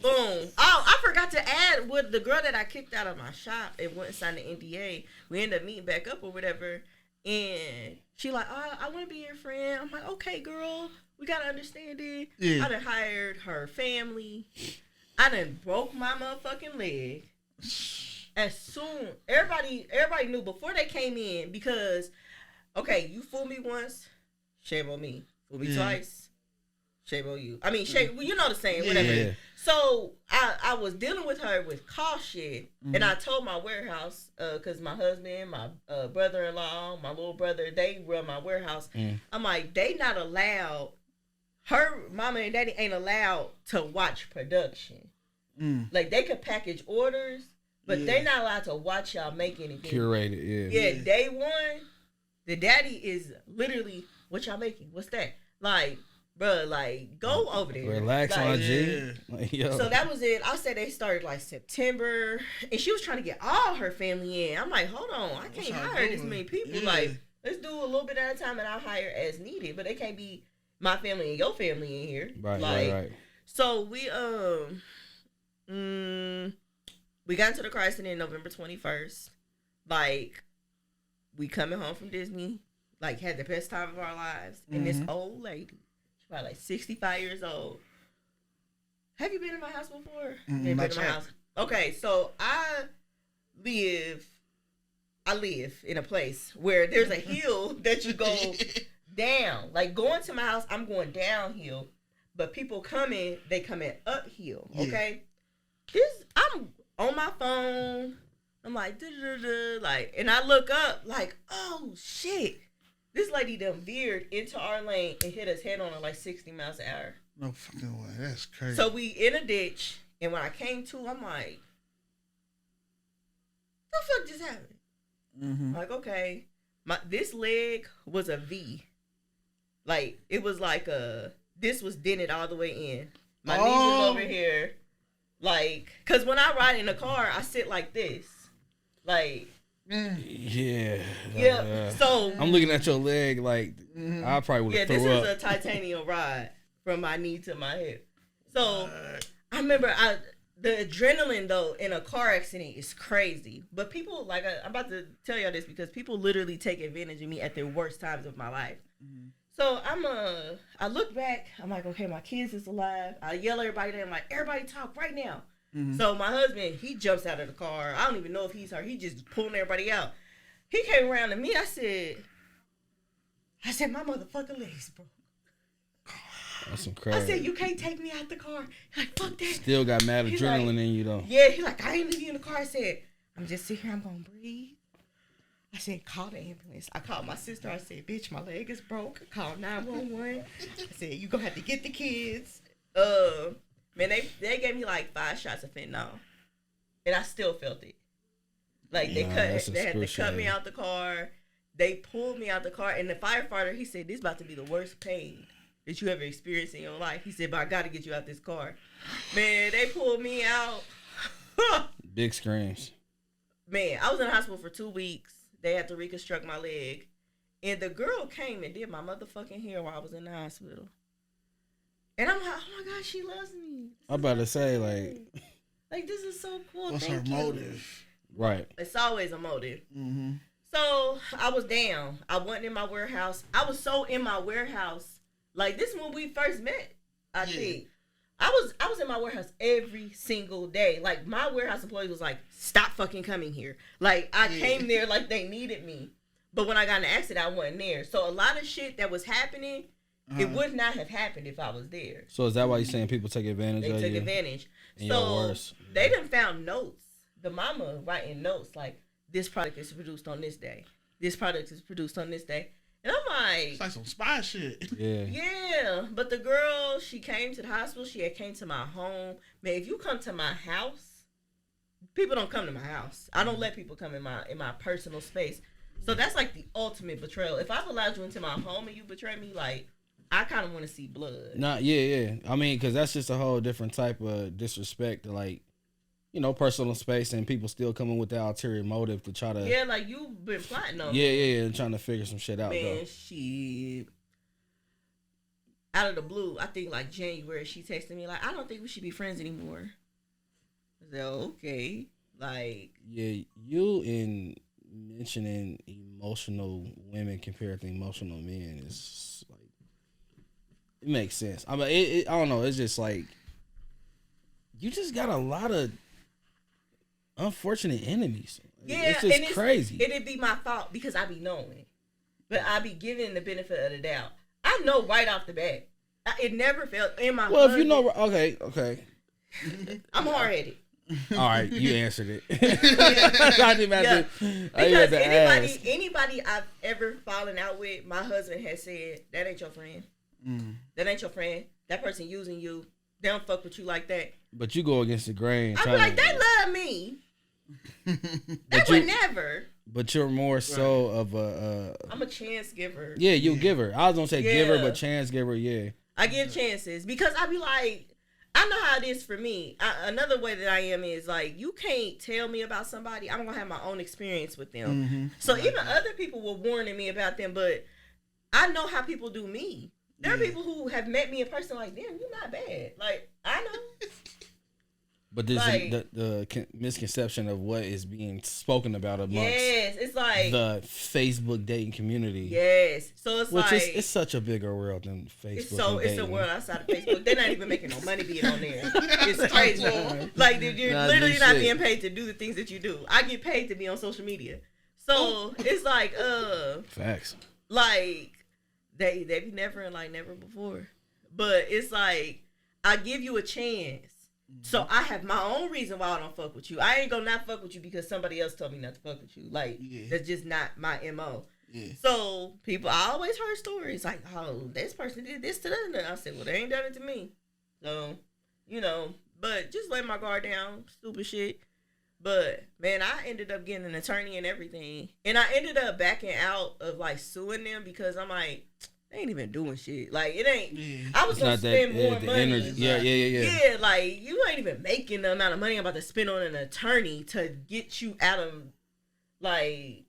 boom. Oh, I forgot to add with the girl that I kicked out of my shop and went and signed the NDA. We ended up meeting back up or whatever, and she like, oh, I want to be your friend. I'm like, okay, girl, we gotta understand it. Yeah. I done hired her family. I done broke my motherfucking leg. As soon, everybody knew before they came in, because, okay, you fooled me once, shame on me. Fool me twice, shame on you. I mean, shame, well, you know the saying, whatever. Yeah. So I was dealing with her with caution, and I told my warehouse, because my husband, my brother-in-law, my little brother, they run my warehouse. I'm like, they not allowed, her mama and daddy ain't allowed to watch production. Like, they could package orders, but they're not allowed to watch y'all make anything. Curate it, yeah. Yeah, day one, the daddy is literally, what y'all making? What's that? Like, bro, like, go over there. Relax, like, on G. Like, yo. So that was it. I said they started like September, and she was trying to get all her family in. I'm like, hold on, I can't hire this many people. Yeah. Like, let's do a little bit at a time, and I'll hire as needed. But it can't be my family and your family in here. Right. So we got into the car accident November 21st. Like, we coming home from Disney, like, had the best time of our lives. And this old lady, she's probably like 65 years old. Have you been in my house before? Been in my house. Okay, so I live in a place where there's a hill that you go down. Like, going to my house, I'm going downhill. But people coming, they coming uphill. Okay? I'm on my phone. I'm like, like, and I look up, like, oh shit, this lady done veered into our lane and hit us head on at like 60 miles an hour. No fucking way, that's crazy. So we in a ditch, and when I came to, I'm like, the fuck just happened? Like, okay, this leg was a V, like it was like this was dented all the way in. My knee was over here. Like, cause when I ride in a car, I sit like this, like. Yeah. So I'm looking at your leg, like I probably would have threw up. Yeah, this is a titanium ride from my knee to my hip. So I remember the adrenaline though in a car accident is crazy. But people, like, I'm about to tell y'all this because people literally take advantage of me at the worst times of my life. So I look back, I'm like, okay, my kids is alive. I yell at everybody there, I'm like, everybody talk right now. So my husband, he jumps out of the car. I don't even know if he's hurt. He just pulling everybody out. He came around to me. I said, my motherfucking legs broke. That's some crazy. I said, you can't take me out the car. He's like, fuck that. Still got mad adrenaline in you though. Yeah, he's like, I ain't leaving you in the car. I said, I'm just sitting here, I'm gonna breathe. I said, call the ambulance. I called my sister. I said, bitch, my leg is broke. I called 911. I said, you gonna have to get the kids. Man, they gave me like 5 shots of fentanyl, and I still felt it. Like, they had to cut me out the car. They pulled me out the car, and the firefighter, he said, this is about to be the worst pain that you ever experienced in your life. He said, but I got to get you out this car. Man, they pulled me out. Big screams. Man, I was in the hospital for 2 weeks. They had to reconstruct my leg. And the girl came and did my motherfucking hair while I was in the hospital. And I'm like, oh my God, she loves me. I'm about to say, like, this is so cool. What's her motive? Right. It's always a motive. Mm-hmm. So I was down. I wasn't in my warehouse. I was so in my warehouse. Like, this is when we first met, I think. I was in my warehouse every single day. Like, my warehouse employees was like, stop fucking coming here. Like, I came there like they needed me. But when I got in an accident, I wasn't there. So a lot of shit that was happening, it would not have happened if I was there. So is that why you're saying people take advantage of you? They took advantage. So they done found notes. The mama writing notes like, this product is produced on this day. This product is produced on this day. And I'm like... It's like some spy shit. Yeah. Yeah. But the girl, she came to the hospital. She had came to my home. Man, if you come to my house, people don't come to my house. I don't let people come in my personal space. So that's like the ultimate betrayal. If I've allowed you into my home and you betray me, like, I kind of want to see blood. Nah, yeah. I mean, because that's just a whole different type of disrespect to, like, you know, personal space, and people still coming with the ulterior motive to try to... Yeah, like, you've been plotting on me. Yeah, and trying to figure some shit out, Man, though. shit. Out of the blue, I think, like, January, she texted me, like, I don't think we should be friends anymore. I said, okay. Like... Yeah, you in mentioning emotional women compared to emotional men is, like... It makes sense. I mean, I don't know. It's just, like... You just got a lot of... unfortunate enemies. Yeah, it's just crazy. It'd be my fault because I be knowing, but I be giving the benefit of the doubt. I know right off the bat. It never felt in my. Well, if you know, okay. I'm hard headed. All right, you answered it. Because anybody I've ever fallen out with, my husband has said that ain't your friend. That ain't your friend. That person using you. They don't fuck with you like that. But you go against the grain. I'm like, they love me. They would never. But you're more so of a... I'm a chance giver. Yeah, you giver. I was going to say giver, but chance giver, yeah. I give chances. Because I be like, I know how it is for me. Another way that I am is like, you can't tell me about somebody. I'm going to have my own experience with them. Mm-hmm. So even other people were warning me about them, but I know how people do me. There are people who have met me in person like, damn, you're not bad. Like, I know. But this the misconception of what is being spoken about amongst it's like the Facebook dating community. Yes. So it's which like... it's such a bigger world than Facebook. It's a world outside of Facebook. They're not even making no money being on there. It's crazy. Like, you're literally not being paid to do the things that you do. I get paid to be on social media. So it's like, facts. Like, they be never and like never before. But it's like, I give you a chance. So I have my own reason why I don't fuck with you. I ain't gonna not fuck with you because somebody else told me not to fuck with you. Like, that's just not my MO. Yeah. So I always heard stories like, oh, this person did this to them. I said, well, they ain't done it to me. So, but just let my guard down, stupid shit. But man, I ended up getting an attorney and everything. And I ended up backing out of like suing them because I'm like, they ain't even doing shit. Like, it ain't. Yeah. I was going to spend more money. Yeah. Yeah, like, you ain't even making the amount of money I'm about to spend on an attorney to get you out of, like,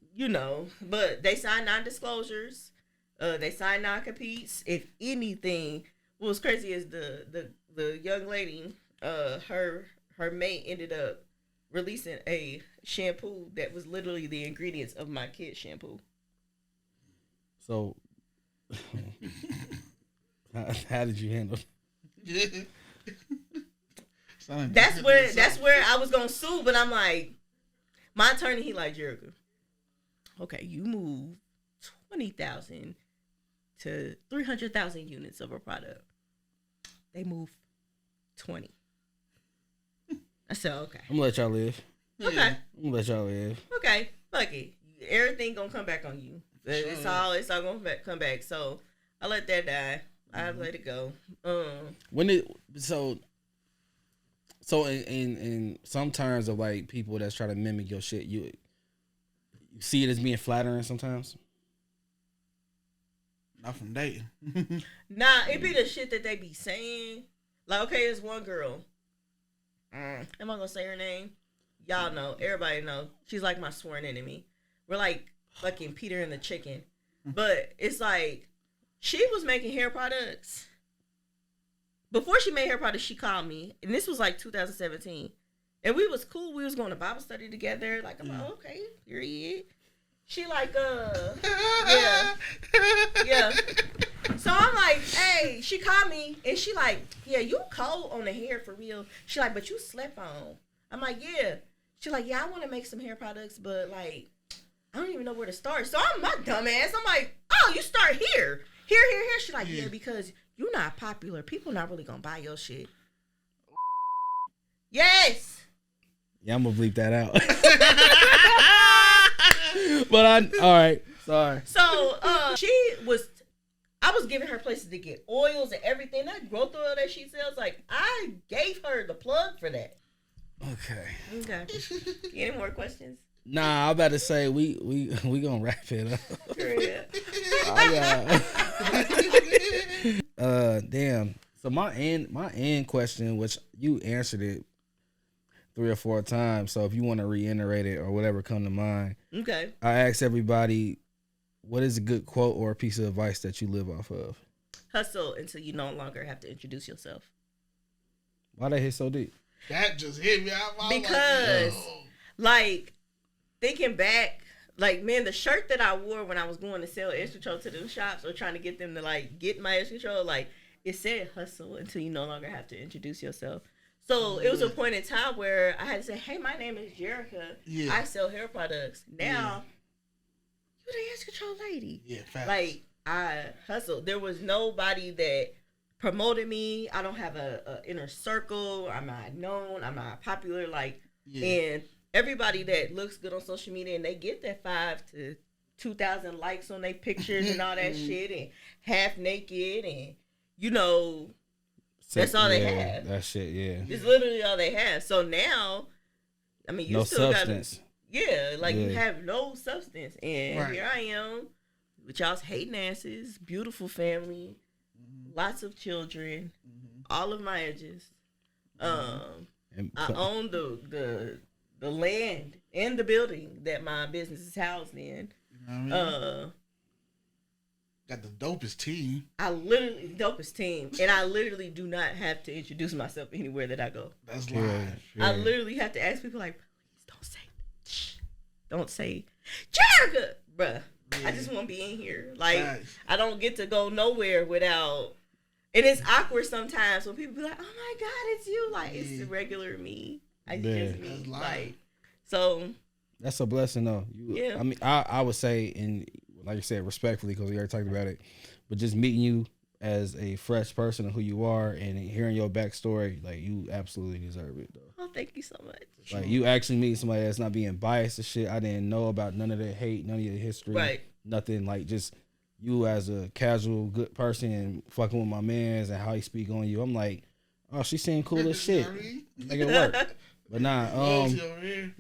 But they signed non-disclosures. They signed non-competes. If anything, what was crazy is the young lady, her mate ended up releasing a shampoo that was literally the ingredients of my kid's shampoo. So... How did you handle it? That's where I was gonna sue, but I'm like, my attorney, he like, Jerricha, okay, you move 20,000 to 300,000 units of a product. They move 20. I said, okay. I'm gonna let y'all live. Okay. I'm gonna let y'all live. Okay, fuck it. Everything gonna come back on you. It's all gonna come back. So I let that die. I let it go. So in some terms of like people that's trying to mimic your shit, you see it as being flattering sometimes. Not from dating. Nah, it be the shit that they be saying. Like, okay, it's one girl. Am I gonna say her name? Y'all know. Everybody know. She's like my sworn enemy. We're like fucking Peter and the chicken. But it's like, she was making hair products. Before she made hair products, she called me. And this was like 2017. And we was cool. We was going to Bible study together. Like, I'm like, okay, period. She like, yeah. So I'm like, hey, she called me. And she like, yeah, you cold on the hair for real. She like, but you slept on. I'm like, yeah. She like, yeah, I want to make some hair products, but like, I don't even know where to start. So I'm my dumb ass. I'm like, oh, you start here. Here. She like, yeah, because you're not popular. People not really gonna buy your shit. Yes. Yeah, I'm gonna bleep that out. But all right, sorry. So I was giving her places to get oils and everything. That growth oil that she sells, like, I gave her the plug for that. Okay. Any more questions? Nah, I'm about to say we gonna wrap it up. Damn. So my end question, which you answered it 3 or 4 times. So if you want to reiterate it or whatever come to mind. Okay. I asked everybody, what is a good quote or a piece of advice that you live off of? Hustle until you no longer have to introduce yourself. Why that hit so deep? That just hit me out. Because, like, thinking back, like, man, the shirt that I wore when I was going to sell edge control to them shops or trying to get them to, like, get my edge control, like, it said hustle until you no longer have to introduce yourself. So it was a point in time where I had to say, hey, my name is Jerricha. Yeah. I sell hair products. Now, you're the edge control lady. Yeah, facts. Like, I hustled. There was nobody that promoted me. I don't have a inner circle. I'm not known. I'm not popular. Like, and everybody that looks good on social media and they get that 5 to 2,000 likes on their pictures and all that shit and half naked and, you know, that's all they have. That shit, yeah. It's literally all they have. So now, I mean, you no still substance. You have no substance. And here I am with y'all's hating asses, beautiful family, lots of children, all of my edges. I own the land and the building that my business is housed in. You know what I mean? Got the dopest team. Dopest team. And I literally do not have to introduce myself anywhere that I go. That's live. Yeah. I literally have to ask people like, please don't say Jerricha, bruh. Yeah. I just want to be in here. Like, I don't get to go nowhere without. And it's awkward sometimes when people be like, oh my God, it's you. Like, it's the regular me. It's just me. Like, so. That's a blessing, though. I mean, I would say, and like you said, respectfully, because we already talked about it, but just meeting you as a fresh person and who you are and hearing your backstory, like, you absolutely deserve it, though. Oh, thank you so much. Like, you actually meet somebody that's not being biased and shit. I didn't know about none of that hate, none of your history. Right. Nothing. Like, just you as a casual, good person and fucking with my mans and how he speak on you. I'm like, oh, she seemed cool as shit. Make it work. But nah,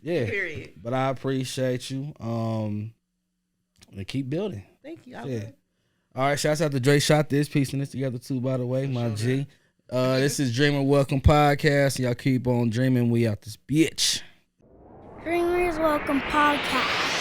yeah. Period. But I appreciate you. And keep building. Thank you. Yeah. All right, shouts out to Dre. Shot this, piecing this together too, by the way, my G. This is Dreamer Welcome Podcast. Y'all keep on dreaming. We out this bitch. Dreamers Welcome Podcast.